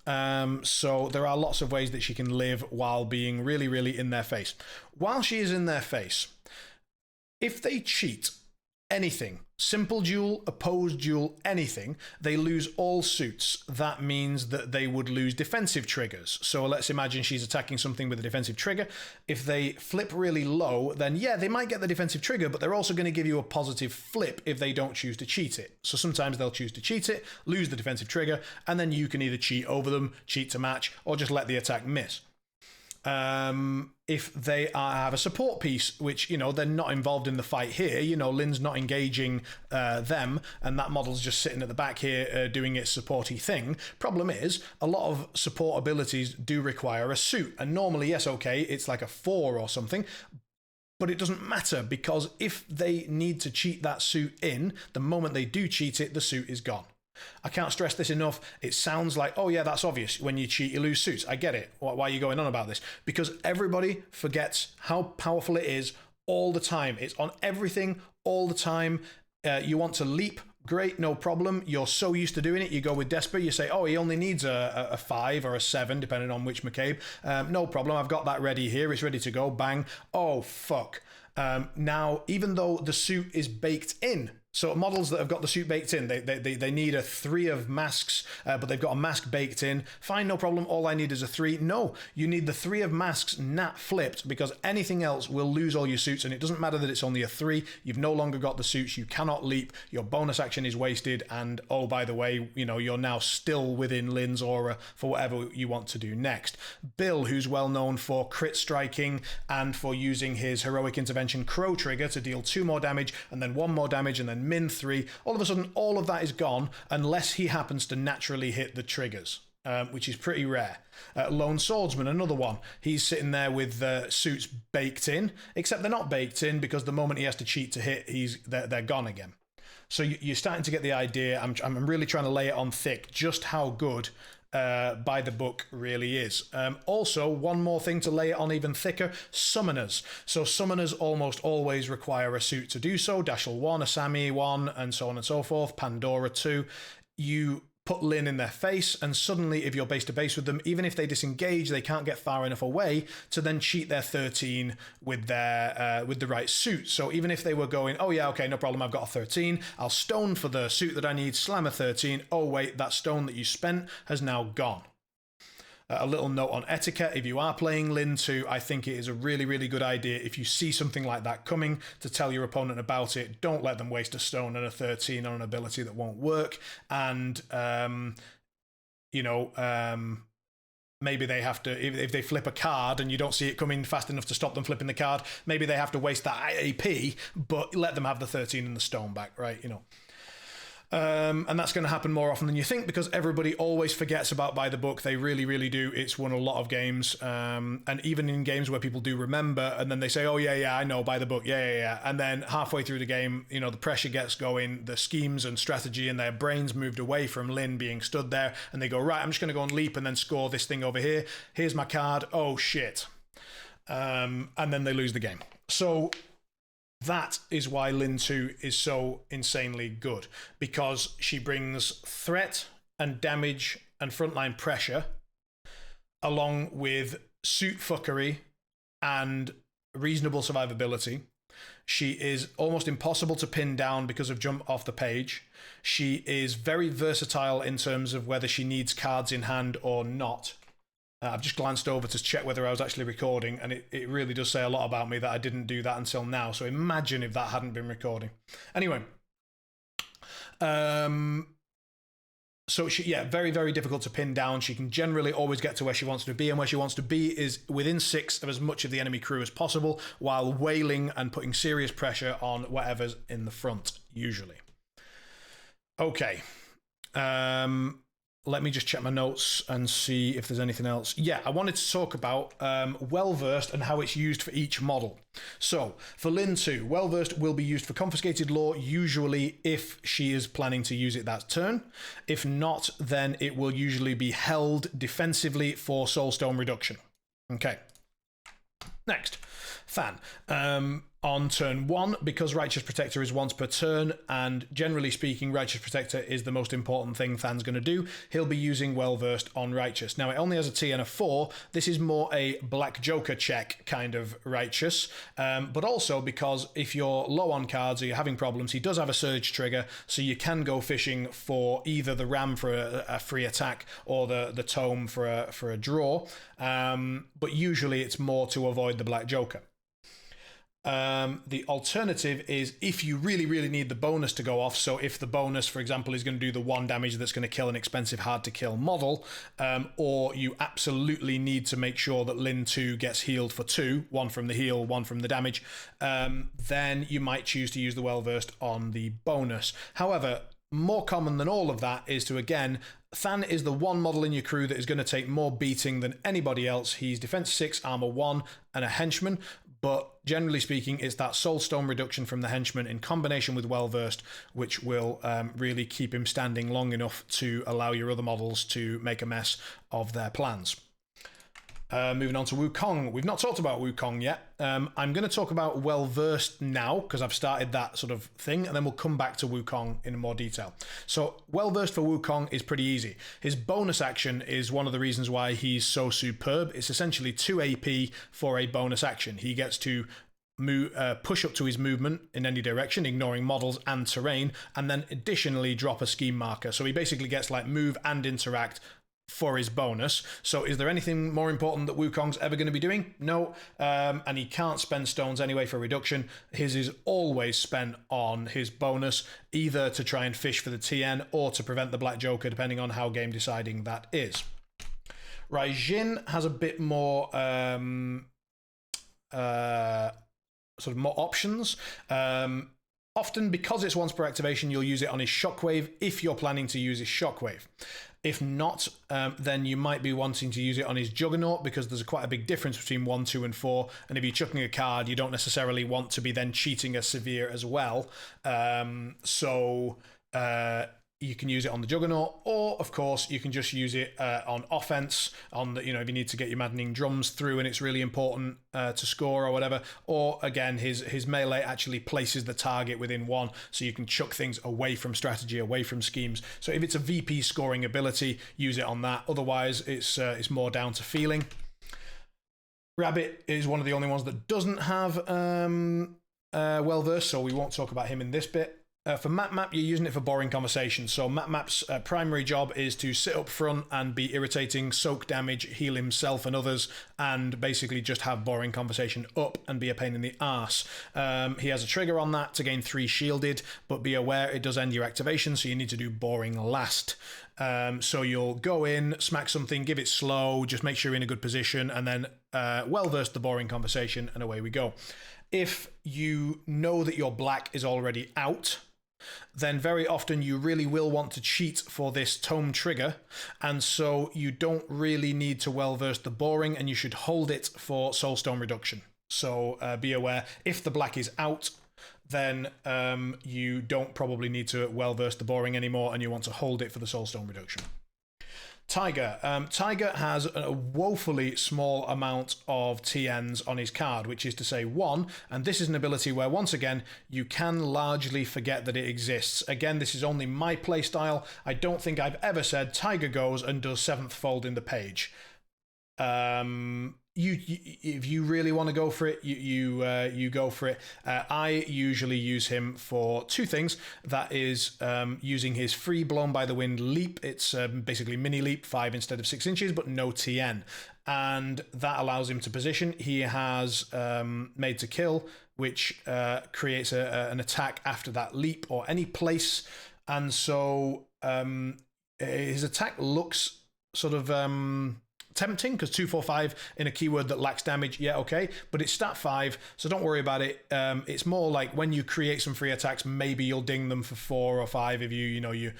So there are lots of ways that she can live while being really, really in their face. While she is in their face, if they cheat anything, simple duel, opposed duel, anything, they lose all suits. That means that they would lose defensive triggers. So let's imagine she's attacking something with a defensive trigger. If they flip really low, then yeah, they might get the defensive trigger, but they're also going to give you a positive flip if they don't choose to cheat it. So sometimes they'll choose to cheat it, lose the defensive trigger, and then you can either cheat over them, cheat to match, or just let the attack miss. If they have a support piece, which, they're not involved in the fight here, Lin's not engaging them, and that model's just sitting at the back here doing its supporty thing. Problem is, a lot of support abilities do require a suit, and normally, yes, okay, it's like a 4 or something, but it doesn't matter, because if they need to cheat that suit in, the moment they do cheat it, the suit is gone. I can't stress this enough. It sounds like, oh yeah, that's obvious. When you cheat, you lose suits. I get it. Why are you going on about this? Because everybody forgets how powerful it is all the time. It's on everything all the time. You want to leap. Great, no problem. You're so used to doing it. You go with Desper. You say, oh, he only needs a 5 or a 7, depending on which McCabe. No problem. I've got that ready here. It's ready to go. Bang. Oh, fuck. Now, even though the suit is baked in, so models that have got the suit baked in, they need a 3 of masks, but they've got a mask baked in. Fine, no problem. All I need is a 3. No, you need the 3 of masks nat flipped, because anything else will lose all your suits, and it doesn't matter that it's only a 3. You've no longer got the suits. You cannot leap. Your bonus action is wasted, and oh, by the way, you're now still within Lin's aura for whatever you want to do next. Bill, who's well known for crit striking and for using his heroic intervention crow trigger to deal 2 more damage, and then 1 more damage, and then min 3, all of a sudden all of that is gone unless he happens to naturally hit the triggers, which is pretty rare. Lone Swordsman, another one. He's sitting there with suits baked in, except they're not baked in, because the moment he has to cheat to hit, they're gone again. So you're starting to get the idea. I'm really trying to lay it on thick just how good by the book really is. Also, one more thing to lay it on even thicker, summoners. So summoners almost always require a suit to do so. Dashel 1, Asami 1, and so on and so forth. Pandora 2. You put Lin in their face, and suddenly if you're base to base with them, even if they disengage, they can't get far enough away to then cheat their 13 with the right suit. So even if they were going, oh yeah, okay, no problem, I've got a 13, I'll stone for the suit that I need, slam a 13, oh wait, that stone that you spent has now gone. A little note on etiquette: if you are playing Linh2, I think it is a really, really good idea if you see something like that coming to tell your opponent about it. Don't let them waste a stone and a 13 on an ability that won't work. And, maybe they have to, if they flip a card and you don't see it coming fast enough to stop them flipping the card, maybe they have to waste that AP, but let them have the 13 and the stone back, right? And that's going to happen more often than you think, because everybody always forgets about by the book. They really, really do. It's won a lot of games. And even in games where people do remember, and then they say, oh, yeah, I know, by the book. Yeah. And then halfway through the game, the pressure gets going, the schemes and strategy, and their brains moved away from Lin being stood there. And they go, right, I'm just going to go and leap and then score this thing over here. Here's my card. Oh, shit. And then they lose the game. So that is why Linh2 is so insanely good, because she brings threat and damage and frontline pressure along with suit fuckery and reasonable survivability. She is almost impossible to pin down because of jump off the page. She is very versatile in terms of whether she needs cards in hand or not. I've just glanced over to check whether I was actually recording, and it really does say a lot about me that I didn't do that until now. So imagine if that hadn't been recording. Anyway, so she, very, very difficult to pin down. She can generally always get to where she wants to be, and where she wants to be is within 6 of as much of the enemy crew as possible, while wailing and putting serious pressure on whatever's in the front, usually. Okay. Let me just check my notes and see if there's anything else. Yeah, I wanted to talk about Well-Versed and how it's used for each model. So, for Linh2, Well-Versed will be used for Confiscated Lore, usually if she is planning to use it that turn. If not, then it will usually be held defensively for Soulstone reduction. Okay. Next, Fan. On turn 1, because Righteous Protector is once per turn, and generally speaking, Righteous Protector is the most important thing Fan's going to do, he'll be using Well-Versed on Righteous. Now, it only has a TN of 4. This is more a Black Joker check kind of Righteous, but also because if you're low on cards or you're having problems, he does have a Surge trigger, so you can go fishing for either the Ram for a free attack or the Tome for a draw, but usually it's more to avoid the Black Joker. The alternative is if you really, really need the bonus to go off. So if the bonus, for example, is going to do the 1 damage that's going to kill an expensive, hard to kill model, or you absolutely need to make sure that Linh2 gets healed for 2, 1 from the heal, 1 from the damage, then you might choose to use the Well-Versed on the bonus. However, more common than all of that is to, again, Fan is the one model in your crew that is going to take more beating than anybody else. He's defense 6, armor 1, and a henchman. But generally speaking, it's that Soulstone reduction from the henchman in combination with Well-Versed, which will really keep him standing long enough to allow your other models to make a mess of their plans. Moving on to Wukong. We've not talked about Wukong yet. I'm going to talk about Well-Versed now, because I've started that sort of thing, and then we'll come back to Wukong in more detail. So Well-Versed for Wukong is pretty easy. His bonus action is one of the reasons why he's so superb. It's essentially 2 AP for a bonus action. He gets to push up to his movement in any direction, ignoring models and terrain, and then additionally drop a scheme marker. So he basically gets like move and interact for his bonus. So is there anything more important that Wukong's ever going to be doing? No. And he can't spend stones anyway for reduction. His is always spent on his bonus, either to try and fish for the TN or to prevent the Black Joker, depending on how game deciding that is. Raijin has a bit more sort of more options. Often, because it's once per activation, you'll use it on his Shockwave if you're planning to use his Shockwave. If not, then you might be wanting to use it on his Juggernaut, because there's quite a big difference between 1, 2, and 4. And if you're chucking a card, you don't necessarily want to be then cheating a Severe as well. you can use it on the Juggernaut, or of course you can just use it on offense, on the, if you need to get your maddening drums through and it's really important to score or whatever. Or again, his melee actually places the target within one, so you can chuck things away from strategy, away from schemes. So if it's a VP scoring ability, use it on that. Otherwise, it's more down to feeling. Rabbit is one of the only ones that doesn't have well-versed, so we won't talk about him in this bit. For Map, you're using it for boring conversations. So Map's primary job is to sit up front and be irritating, soak damage, heal himself and others, and basically just have boring conversation up and be a pain in the arse. He has a trigger on that to gain 3 shielded, but be aware it does end your activation, so you need to do boring last. So you'll go in, smack something, give it slow, just make sure you're in a good position, and then well-versed the boring conversation, and away we go. If you know that your black is already out, then very often you really will want to cheat for this tome trigger, and so you don't really need to well-verse the boring, and you should hold it for soulstone reduction. So be aware, if the black is out, then you don't probably need to well-verse the boring anymore, and you want to hold it for the soulstone reduction. Tiger. Tiger has a woefully small amount of TNs on his card, which is to say 1, and this is an ability where, once again, you can largely forget that it exists. Again, this is only my playstyle. I don't think I've ever said Tiger goes and does 7th fold in the page. If you really want to go for it, you go for it. I usually use him for 2 things. That is using his free blown by the wind leap. It's basically mini leap, 5 instead of 6 inches, but no TN, and that allows him to position. He has made to kill, which creates an attack after that leap or any place, and so his attack looks sort of tempting, because 2/4/5 in a keyword that lacks damage, yeah, okay, but it's stat 5, so don't worry about it. It's more like when you create some free attacks, maybe you'll ding them for 4 or 5 if you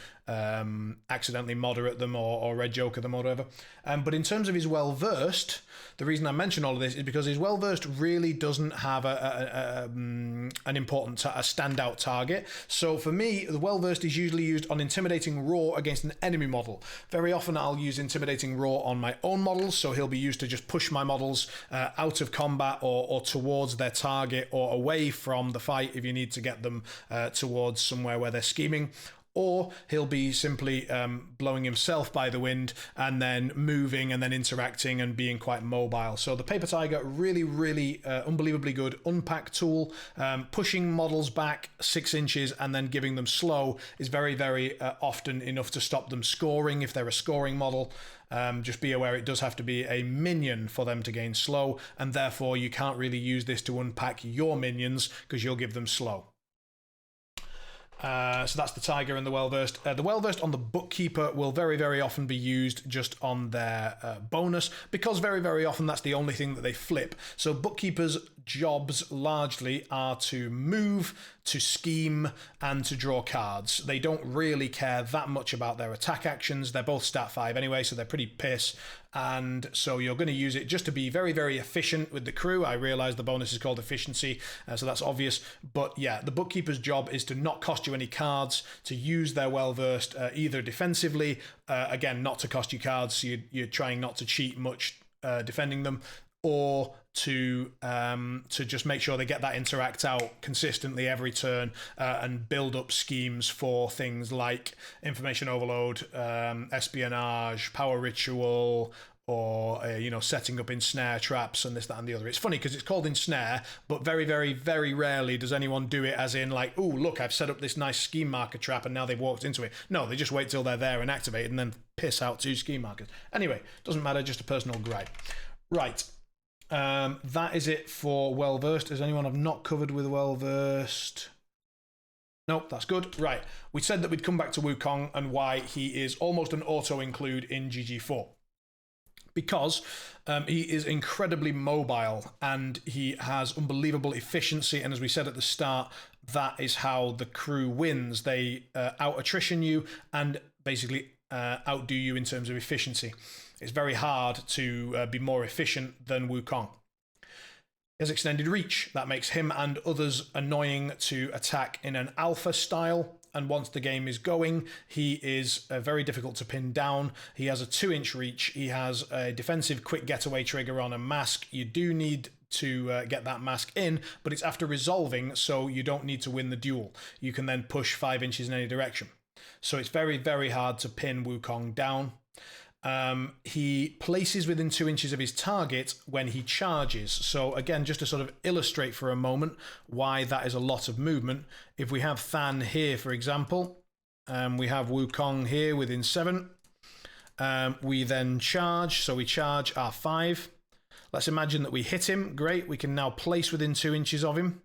accidentally moderate them or red joker them or whatever. But in terms of his well-versed, the reason I mention all of this is because his well-versed really doesn't have an important, a standout target. So for me, the well-versed is usually used on intimidating roar against an enemy model. Very often I'll use intimidating roar on my own models, so he'll be used to just push my models out of combat or towards their target or away from the fight if you need to get them towards somewhere where they're scheming. Or he'll be simply blowing himself by the wind and then moving and then interacting and being quite mobile. So the Paper Tiger, really unbelievably good unpack tool. Pushing models back 6 inches and then giving them slow is very often enough to stop them scoring if they're a scoring model. Just be aware it does have to be a minion for them to gain slow, and therefore you can't really use this to unpack your minions because you'll give them slow. So that's the Tiger and the well-versed. The well-versed on the Bookkeeper will very often be used just on their bonus, because very often that's the only thing that they flip. So Bookkeeper's jobs largely are to move, to scheme, and to draw cards. They don't really care that much about their attack actions. They're both stat 5 anyway, so they're pretty piss. And so you're going to use it just to be very efficient with the crew. I realize the bonus is called efficiency, so that's obvious. But yeah, the Bookkeeper's job is to not cost you any cards, to use their well-versed either defensively, again, not to cost you cards, so you're trying not to cheat much defending them, or to just make sure they get that interact out consistently every turn and build up schemes for things like information overload, espionage, power ritual, or setting up ensnare traps and this, that, and the other. It's funny because it's called ensnare, but very rarely does anyone do it as in like, oh look, I've set up this nice scheme marker trap and now they've walked into it. No, they just wait till they're there and activate it and then piss out 2 scheme markers. Anyway, doesn't matter, just a personal gripe. Right. That is it for well-versed. Is anyone I've not covered with well-versed? Nope, that's good. Right. We said that we'd come back to Wukong and why he is almost an auto-include in GG4. Because he is incredibly mobile and he has unbelievable efficiency, and as we said at the start, that is how the crew wins. They out-attrition you and basically outdo you in terms of efficiency. It's very hard to be more efficient than Wukong. He has extended reach. That makes him and others annoying to attack in an alpha style. and once the game is going, he is very difficult to pin down. He has a 2-inch reach. He has a defensive quick getaway trigger on a mask. You do need to get that mask in, but it's after resolving, so you don't need to win the duel. You can then push 5 inches in any direction. So it's very, very hard to pin Wukong down. He places within 2 inches of his target when he charges. So again, just to sort of illustrate for a moment why that is a lot of movement, if we have Than here, for example, we have Wukong here within 7. We then charge, so we charge our 5. Let's imagine that we hit him. Great, we can now place within 2 inches of him.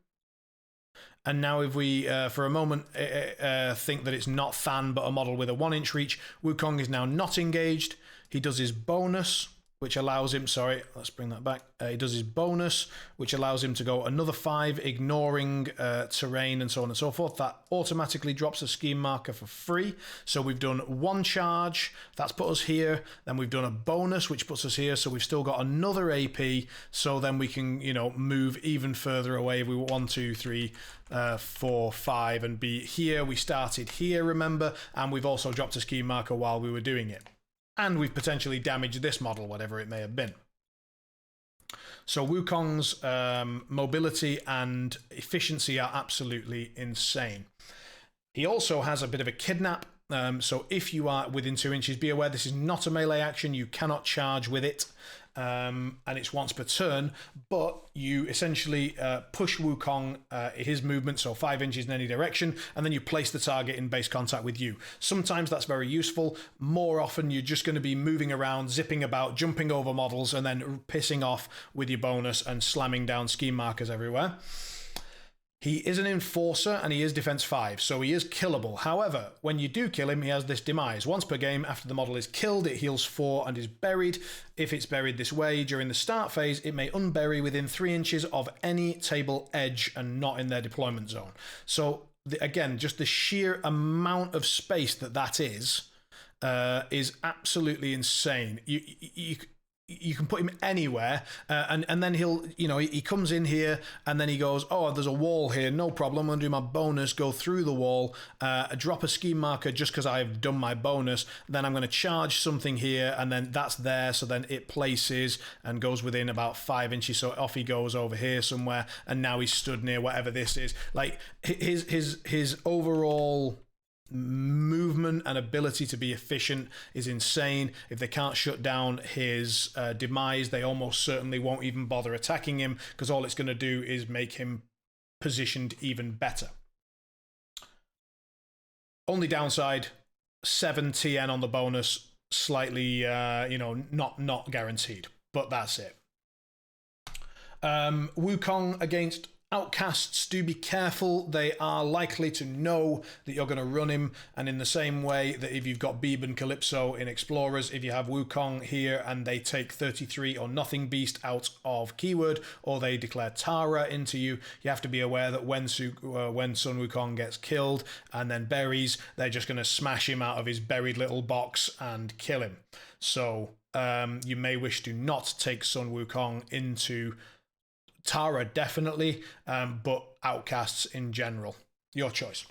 And now if we, for a moment, think that it's not Than, but a model with a 1-inch reach, Wukong is now not engaged. He does his bonus, which allows him, sorry, let's bring that back. He does his bonus, which allows him to go another 5, ignoring terrain and so on and so forth. That automatically drops a scheme marker for free. So we've done 1 charge, that's put us here. Then we've done a bonus, which puts us here. So we've still got another AP. So then we can, you know, move even further away. We were 1, 2, 3, 4, 5, and be here. We started here, remember, and we've also dropped a scheme marker while we were doing it. And we've potentially damaged this model, whatever it may have been. So Wukong's mobility and efficiency are absolutely insane. He also has a bit of a kidnap. So if you are within 2 inches, be aware this is not a melee action. You cannot charge with it. And it's once per turn, but you essentially push Wukong, his movement, so 5 inches in any direction, and then you place the target in base contact with you. Sometimes that's very useful. More often, you're just going to be moving around, zipping about, jumping over models, and then pissing off with your bonus and slamming down scheme markers everywhere. He is an enforcer and he is defense 5, so he is killable. However, when you do kill him, he has this demise. Once per game, after the model is killed, it heals 4 and is buried. If it's buried this way during the start phase, it may unbury within 3 inches of any table edge and not in their deployment zone. So, again, just the sheer amount of space that is absolutely insane. You can put him anywhere, and then he'll, you know, he comes in here and then he goes, oh, there's a wall here, no problem, I'm going to do my bonus, go through the wall, drop a scheme marker just because I've done my bonus, then I'm going to charge something here, and then that's there, so then it places and goes within about 5 inches, so off he goes over here somewhere, and now he's stood near whatever this is. Like, his overall movement and ability to be efficient is insane. If they can't shut down his demise, they almost certainly won't even bother attacking him, because all it's going to do is make him positioned even better. Only downside, 7 TN on the bonus, slightly not guaranteed, but that's it. Wukong against outcasts, do be careful. They are likely to know that you're going to run him, and in the same way that if you've got Beeb and Calypso in Explorers, if you have Wukong here and they take 33 or nothing beast out of keyword, or they declare Tara into you, you have to be aware that when Sun Wukong gets killed and then buries, they're just going to smash him out of his buried little box and kill him. So you may wish to not take Sun Wukong into Tara, definitely, but outcasts in general. Your choice.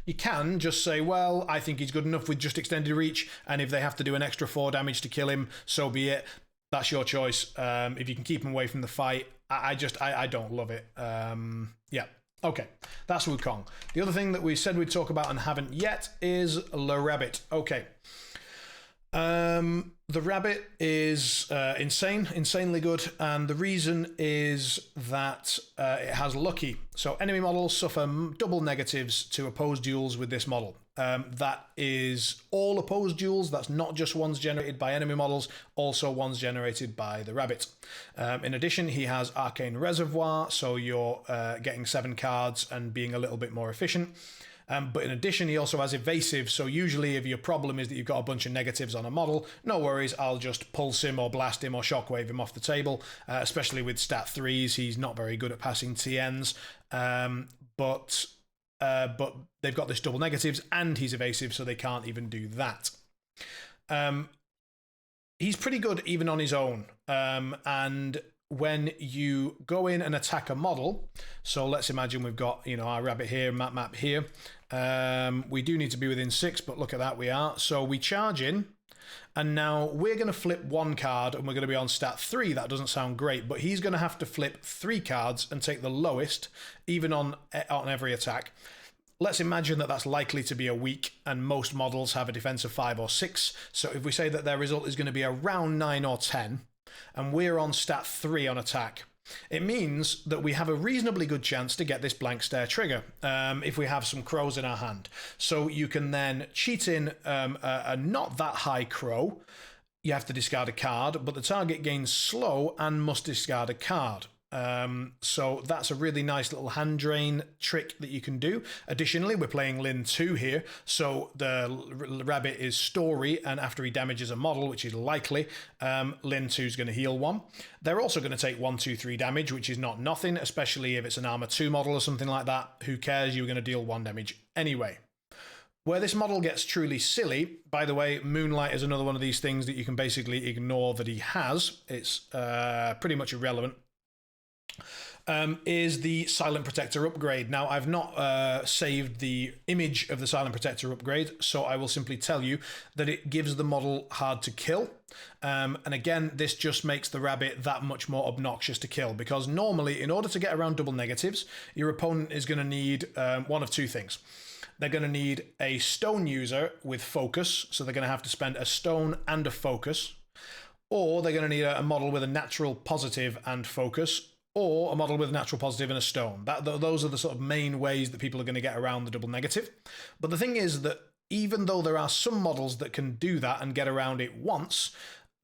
You can just say, well, I think he's good enough with just extended reach, and if they have to do an extra 4 damage to kill him, so be it. That's your choice. If you can keep him away from the fight, I don't love it. Yeah. Okay, that's Wukong. The other thing that we said we'd talk about and haven't yet is Le Rabbit. Okay. The rabbit is insanely good, and the reason is that it has lucky. So enemy models suffer double negatives to opposed duels with this model. That is all opposed duels. That's not just ones generated by enemy models, also ones generated by the rabbit. In addition, he has Arcane Reservoir, so you're getting 7 cards and being a little bit more efficient. But in addition, he also has evasive, so usually if your problem is that you've got a bunch of negatives on a model, no worries, I'll just pulse him or blast him or shockwave him off the table, especially with stat 3s. He's not very good at passing TNs, but they've got this double negatives and he's evasive, so they can't even do that. He's pretty good even on his own, and when you go in and attack a model, so let's imagine we've got, you know, our rabbit here, map here. We do need to be within 6, but look at that, we are. So we charge in, and now we're going to flip 1 card, and we're going to be on stat 3. That doesn't sound great, but he's going to have to flip 3 cards and take the lowest, even on every attack. Let's imagine that that's likely to be a weak, and most models have a defense of 5 or 6. So if we say that their result is going to be around 9 or 10, and we're on stat 3 on attack, it means that we have a reasonably good chance to get this blank stare trigger if we have some crows in our hand. So you can then cheat in a not that high crow. You have to discard a card, but the target gains slow and must discard a card. So that's a really nice little hand drain trick that you can do. Additionally, we're playing Linh2 here, so the rabbit is story, and after he damages a model, which is likely, Linh2 is going to heal 1. They're also going to take 1, 2, 3 damage, which is not nothing, especially if it's an armor 2 model or something like that. Who cares? You're going to deal 1 damage anyway. Where this model gets truly silly, by the way, Moonlight is another one of these things that you can basically ignore that he has. It's pretty much irrelevant. Is the Silent Protector upgrade. Now, I've not saved the image of the Silent Protector upgrade, so I will simply tell you that it gives the model hard to kill. And again, this just makes the rabbit that much more obnoxious to kill, because normally, in order to get around double negatives, your opponent is going to need one of 2 things. They're going to need a stone user with focus, so they're going to have to spend a stone and a focus, or they're going to need a model with a natural positive and focus, or a model with a natural positive and a stone. Those are the sort of main ways that people are going to get around the double negative. But the thing is that even though there are some models that can do that and get around it once,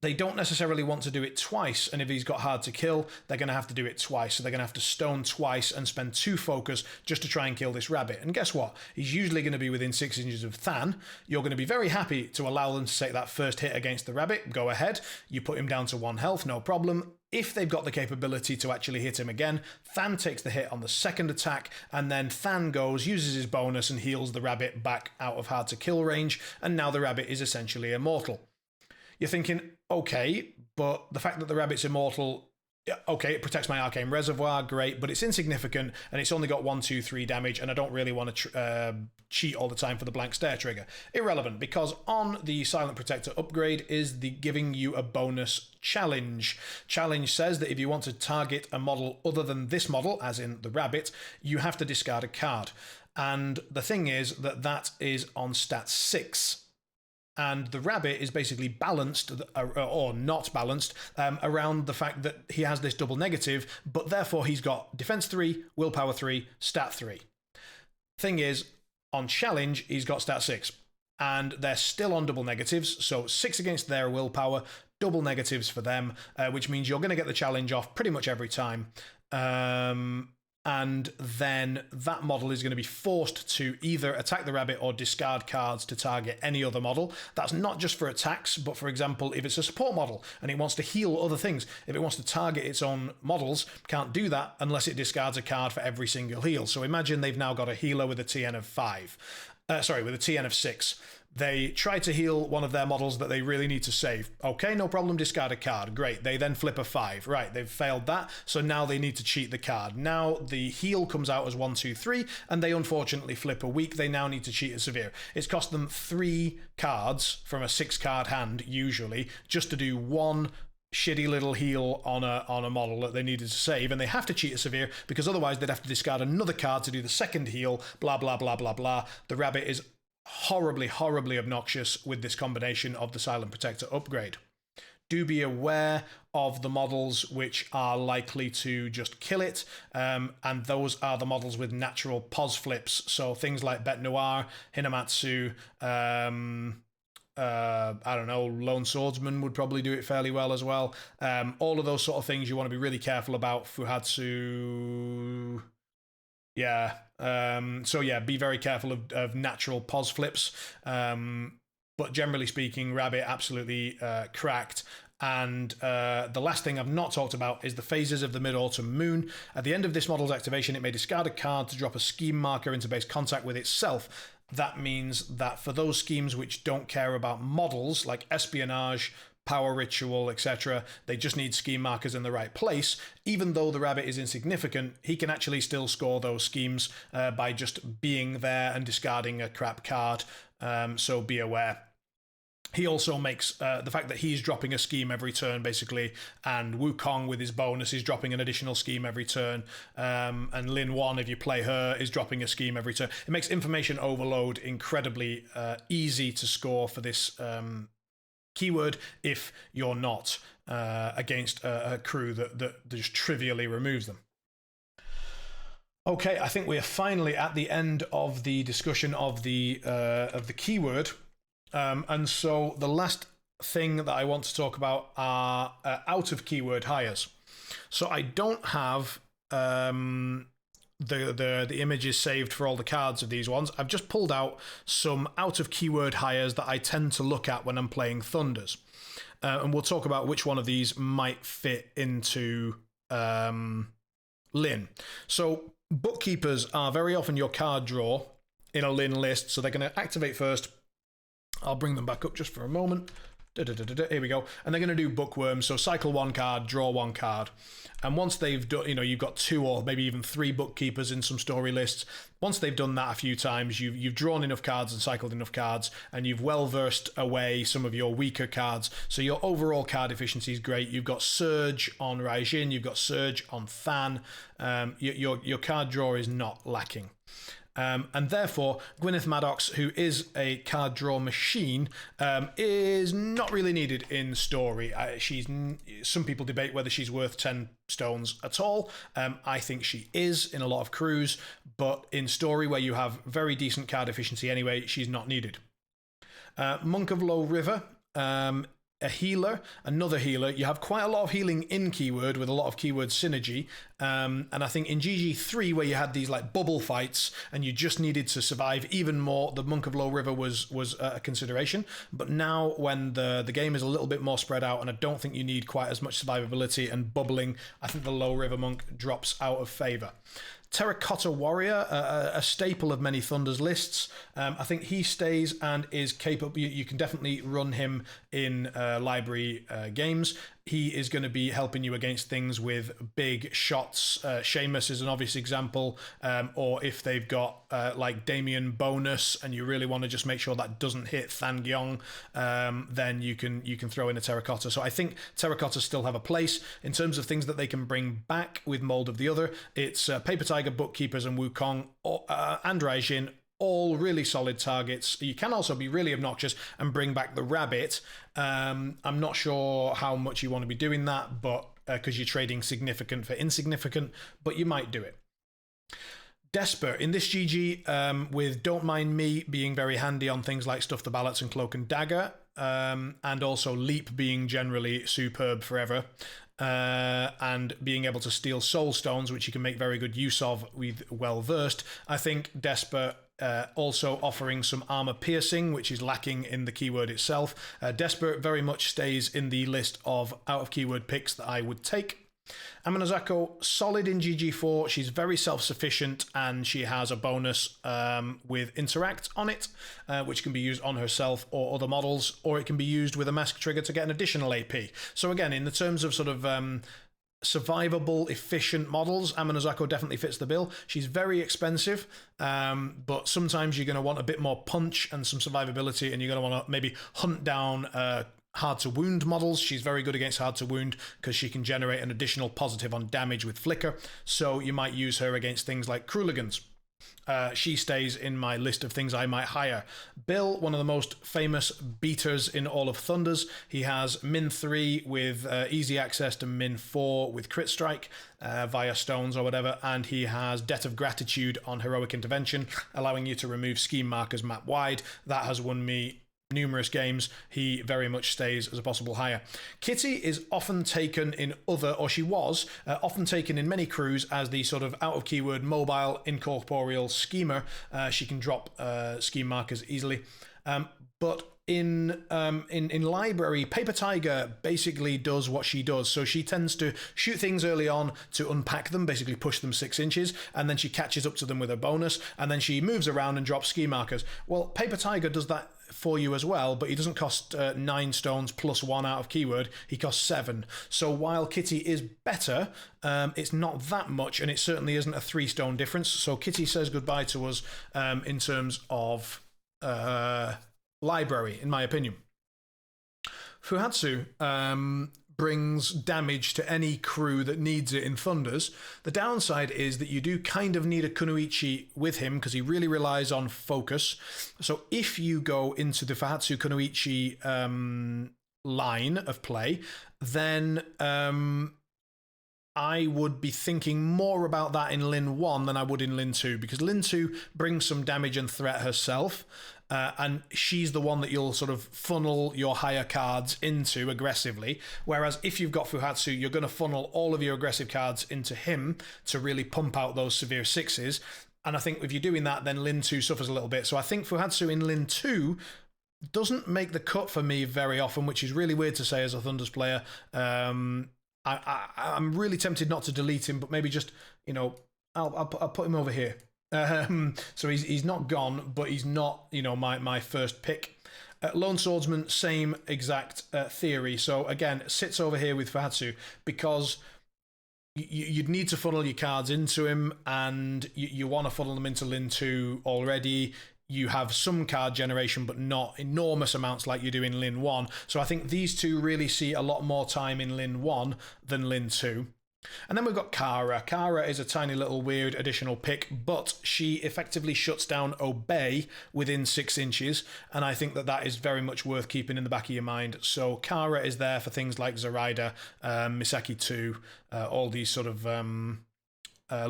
they don't necessarily want to do it twice. And if he's got hard to kill, they're going to have to do it twice. So they're going to have to stone twice and spend 2 focus just to try and kill this rabbit. And guess what? He's usually going to be within 6 inches of Than. You're going to be very happy to allow them to take that first hit against the rabbit. Go ahead. You put him down to 1 health, no problem. If they've got the capability to actually hit him again, Than takes the hit on the second attack, and then Than goes, uses his bonus, and heals the rabbit back out of hard to kill range, and now the rabbit is essentially immortal. You're thinking, okay, but the fact that the rabbit's immortal, okay, it protects my arcane reservoir, great, but it's insignificant, and it's only got 1, 2, 3 damage, and I don't really want to cheat all the time for the blank stare trigger. Irrelevant, because on the Silent Protector upgrade is the giving you a bonus challenge. Challenge says that if you want to target a model other than this model, as in the rabbit, you have to discard a card. And the thing is that that is on stat 6. And the rabbit is basically balanced, or not balanced, around the fact that he has this double negative, but therefore he's got defense 3, willpower 3, stat 3. Thing is, on challenge, he's got stat 6. And they're still on double negatives, so 6 against their willpower, double negatives for them, which means you're going to get the challenge off pretty much every time. And then that model is going to be forced to either attack the rabbit or discard cards to target any other model. That's not just for attacks, but for example, if it's a support model and it wants to heal other things, if it wants to target its own models, can't do that unless it discards a card for every single heal. So imagine they've now got a healer with a TN of 5. With a TN of 6. They try to heal one of their models that they really need to save. Okay, no problem, discard a card. Great. They then flip a 5. Right, they've failed that, so now they need to cheat the card. Now the heal comes out as 1, 2, 3, and they unfortunately flip a weak. They now need to cheat a severe. It's cost them 3 cards from a 6-card hand, usually, just to do 1 shitty little heal on a model that they needed to save, and they have to cheat a severe because otherwise they'd have to discard another card to do the second heal, blah, blah, blah, blah, blah. The rabbit is horribly, horribly obnoxious with this combination of the Silent Protector upgrade. Do be aware of the models which are likely to just kill it, and those are the models with natural pos flips. So things like Bet Noir, Hinamatsu, I don't know, Lone Swordsman would probably do it fairly well as well. All of those sort of things you want to be really careful about. Fuhatsu... Yeah. So yeah, be very careful of natural pos flips. But generally speaking, rabbit absolutely cracked. And the last thing I've not talked about is the phases of the Mid-Autumn Moon. At the end of this model's activation, it may discard a card to drop a scheme marker into base contact with itself. That means that for those schemes which don't care about models, like espionage, power ritual, etc. They just need scheme markers in the right place. Even though the rabbit is insignificant, he can actually still score those schemes by just being there and discarding a crap card. So be aware. He also makes the fact that he's dropping a scheme every turn, basically, and Wukong with his bonus is dropping an additional scheme every turn, and Linh2, if you play her, is dropping a scheme every turn. It makes information overload incredibly easy to score for this keyword if you're not against a crew that just trivially removes them. Okay, I think we are finally at the end of the discussion of the keyword. And so the last thing that I want to talk about are out of keyword hires. So I don't have the images saved for all the cards of these ones. I've just pulled out some out of keyword hires that I tend to look at when I'm playing Thunders. And we'll talk about which one of these might fit into Lin. So bookkeepers are very often your card draw in a Lin list. So they're going to activate first. I'll bring them back up just for a moment. Here we go. And they're going to do bookworm. So cycle one card, draw one card. And once they've done, you've got 2 or maybe even 3 bookkeepers in some story lists. Once they've done that a few times, you've drawn enough cards and cycled enough cards, and you've well versed away some of your weaker cards. So your overall card efficiency is great. You've got Surge on Raijin, you've got Surge on Fan. Your card draw is not lacking. And therefore, Gwyneth Maddox, who is a card draw machine, is not really needed in story. Some people debate whether she's worth 10 stones at all. I think she is in a lot of crews, but in story where you have very decent card efficiency anyway, she's not needed. Monk of Low River. A healer, another healer. You have quite a lot of healing in keyword with a lot of keyword synergy. And I think in GG3, where you had these like bubble fights and you just needed to survive even more, the Monk of Low River was a consideration. But now when the game is a little bit more spread out and I don't think you need quite as much survivability and bubbling, I think the Low River Monk drops out of favour. Terracotta Warrior, a staple of many Thunders lists. I think he stays and is capable. You can definitely run him in library games. He is going to be helping you against things with big shots. Seamus is an obvious example. Or if they've got like Damien bonus and you really want to just make sure that doesn't hit Than Gyong, then you can throw in a Terracotta. So I think Terracottas still have a place. In terms of things that they can bring back with Mold of the Other, it's Paper Tiger, Bookkeepers and Wukong and Raijin. All really solid targets. You can also be really obnoxious and bring back the rabbit. I'm not sure how much you want to be doing that, but because you're trading significant for insignificant, but you might do it. Desper in this GG with Don't Mind Me being very handy on things like Stuff the Ballots and Cloak and Dagger, and also Leap being generally superb forever. And being able to steal soul stones, which you can make very good use of with well versed. I think Desper also offering some armor piercing, which is lacking in the keyword itself. Desper very much stays in the list of out of keyword picks that I would take. Amanazako, solid in GG4. She's very self-sufficient and she has a bonus with Interact on it, which can be used on herself or other models, or it can be used with a mask trigger to get an additional AP. So again, in the terms of sort of survivable, efficient models, Amanazako definitely fits the bill. She's very expensive, but sometimes you're going to want a bit more punch and some survivability, and you're going to want to maybe hunt down hard to wound models. She's very good against hard to wound because she can generate an additional positive on damage with flicker, so you might use her against things like Kruligans. She stays in my list of things I might hire. Bill, one of the most famous beaters in all of Thunders. He has min 3 with easy access to min 4 with crit strike via stones or whatever, and he has Debt of Gratitude on heroic intervention, allowing you to remove scheme markers map wide. That has won me numerous games. He very much stays as a possible hire. Kitty is often taken in other, or she was often taken in many crews as the sort of out of keyword mobile incorporeal schemer. She can drop scheme markers easily, but in library, Paper Tiger basically does what she does. So she tends to shoot things early on to unpack them, basically push them 6 inches, and then she catches up to them with a bonus, and then she moves around and drops ski markers. Well, Paper Tiger does that for you as well, but he doesn't cost 9 stones plus 1 out of keyword. He costs 7. So while Kitty is better, it's not that much, and it certainly isn't a 3 stone difference. So Kitty says goodbye to us in terms of library, in my opinion. Fuhatsu brings damage to any crew that needs it in Thunders. The downside is that you do kind of need a Kunoichi with him because he really relies on focus. So if you go into the Fuhatsu Kunoichi line of play, then I would be thinking more about that in Lin 1 than I would in Lin 2, because Lin 2 brings some damage and threat herself. And she's the one that you'll sort of funnel your higher cards into aggressively. Whereas if you've got Fuhatsu, you're going to funnel all of your aggressive cards into him to really pump out those severe 6s. And I think if you're doing that, then Lin 2 suffers a little bit. So I think Fuhatsu in Lin 2 doesn't make the cut for me very often, which is really weird to say as a Thunders player. I'm really tempted not to delete him, but maybe just, you know, I'll put him over here. So he's not gone, but he's not, you know, my first pick. Lone Swordsman, same exact theory. So again, sits over here with Fuhatsu because you'd need to funnel your cards into him, and you want to funnel them into Lin 2 already. You have some card generation, but not enormous amounts like you do in Lin 1. So I think these two really see a lot more time in Lin 1 than Lin 2. And then we've got Kara. Kara is a tiny little weird additional pick, but she effectively shuts down Obey within 6 inches, and I think that is very much worth keeping in the back of your mind. So Kara is there for things like Zoraida, Misaki 2, all these sort of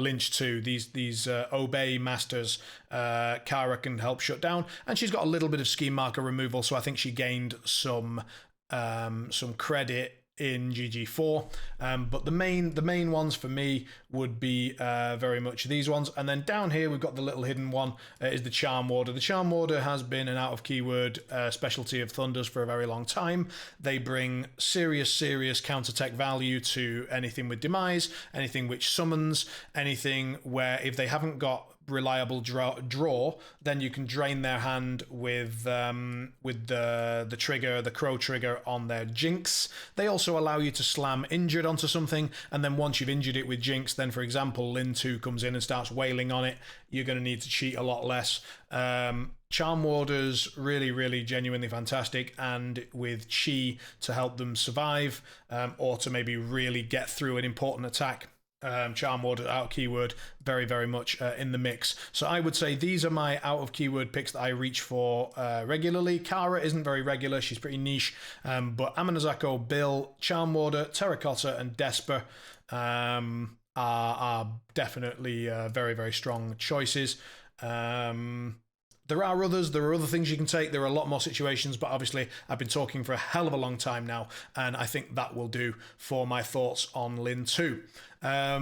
Lynch 2, these Obey masters. Kara can help shut down, and she's got a little bit of scheme marker removal, so I think she gained some credit in GG4, but the main ones for me would be very much these ones. And then down here we've got the little hidden one, is the Charm Warder. The Charm Warder has been an out of keyword specialty of Thunders for a very long time. They bring serious counter-tech value to anything with Demise, anything which summons, anything where if they haven't got reliable draw, then you can drain their hand with the trigger, the Crow trigger on their Jinx. They also allow you to slam injured onto something, and then once you've injured it with Jinx, then for example Lin 2 comes in and starts wailing on it, you're going to need to cheat a lot less. Charm Warders, really genuinely fantastic, and with Chi to help them survive, or to maybe really get through an important attack. Charm Warder out of keyword, very much in the mix. So I would say these are my out of keyword picks that I reach for regularly. Kara isn't very regular, she's pretty niche, but Amanazako, Bill, Charm Warder, Terracotta, and Desper are definitely very strong choices. There are others, there are other things you can take, there are a lot more situations, but obviously I've been talking for a hell of a long time now, and I think that will do for my thoughts on Lin 2. I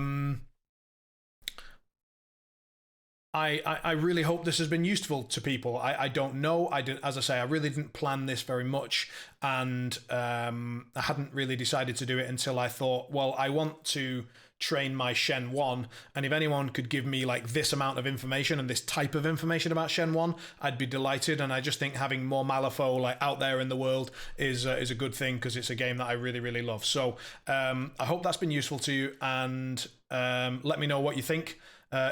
really hope this has been useful to people. I don't know. As I say, I really didn't plan this very much, and I hadn't really decided to do it until I thought, well, I want to train my Shen 1, and if anyone could give me like this amount of information and this type of information about Shen 1, I'd be delighted. And I just think having more Malifaux like out there in the world is a good thing, because it's a game that I really love. So I hope that's been useful to you, and let me know what you think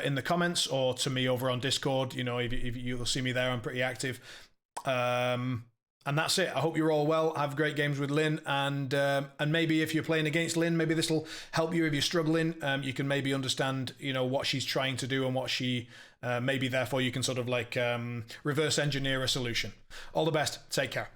in the comments, or to me over on Discord. You know, if you'll see me there, I'm pretty active. And that's it. I hope you're all well. Have great games with Lin, and maybe if you're playing against Lin, maybe this will help you if you're struggling. You can maybe understand, you know, what she's trying to do and what she maybe therefore you can sort of like reverse engineer a solution. All the best. Take care.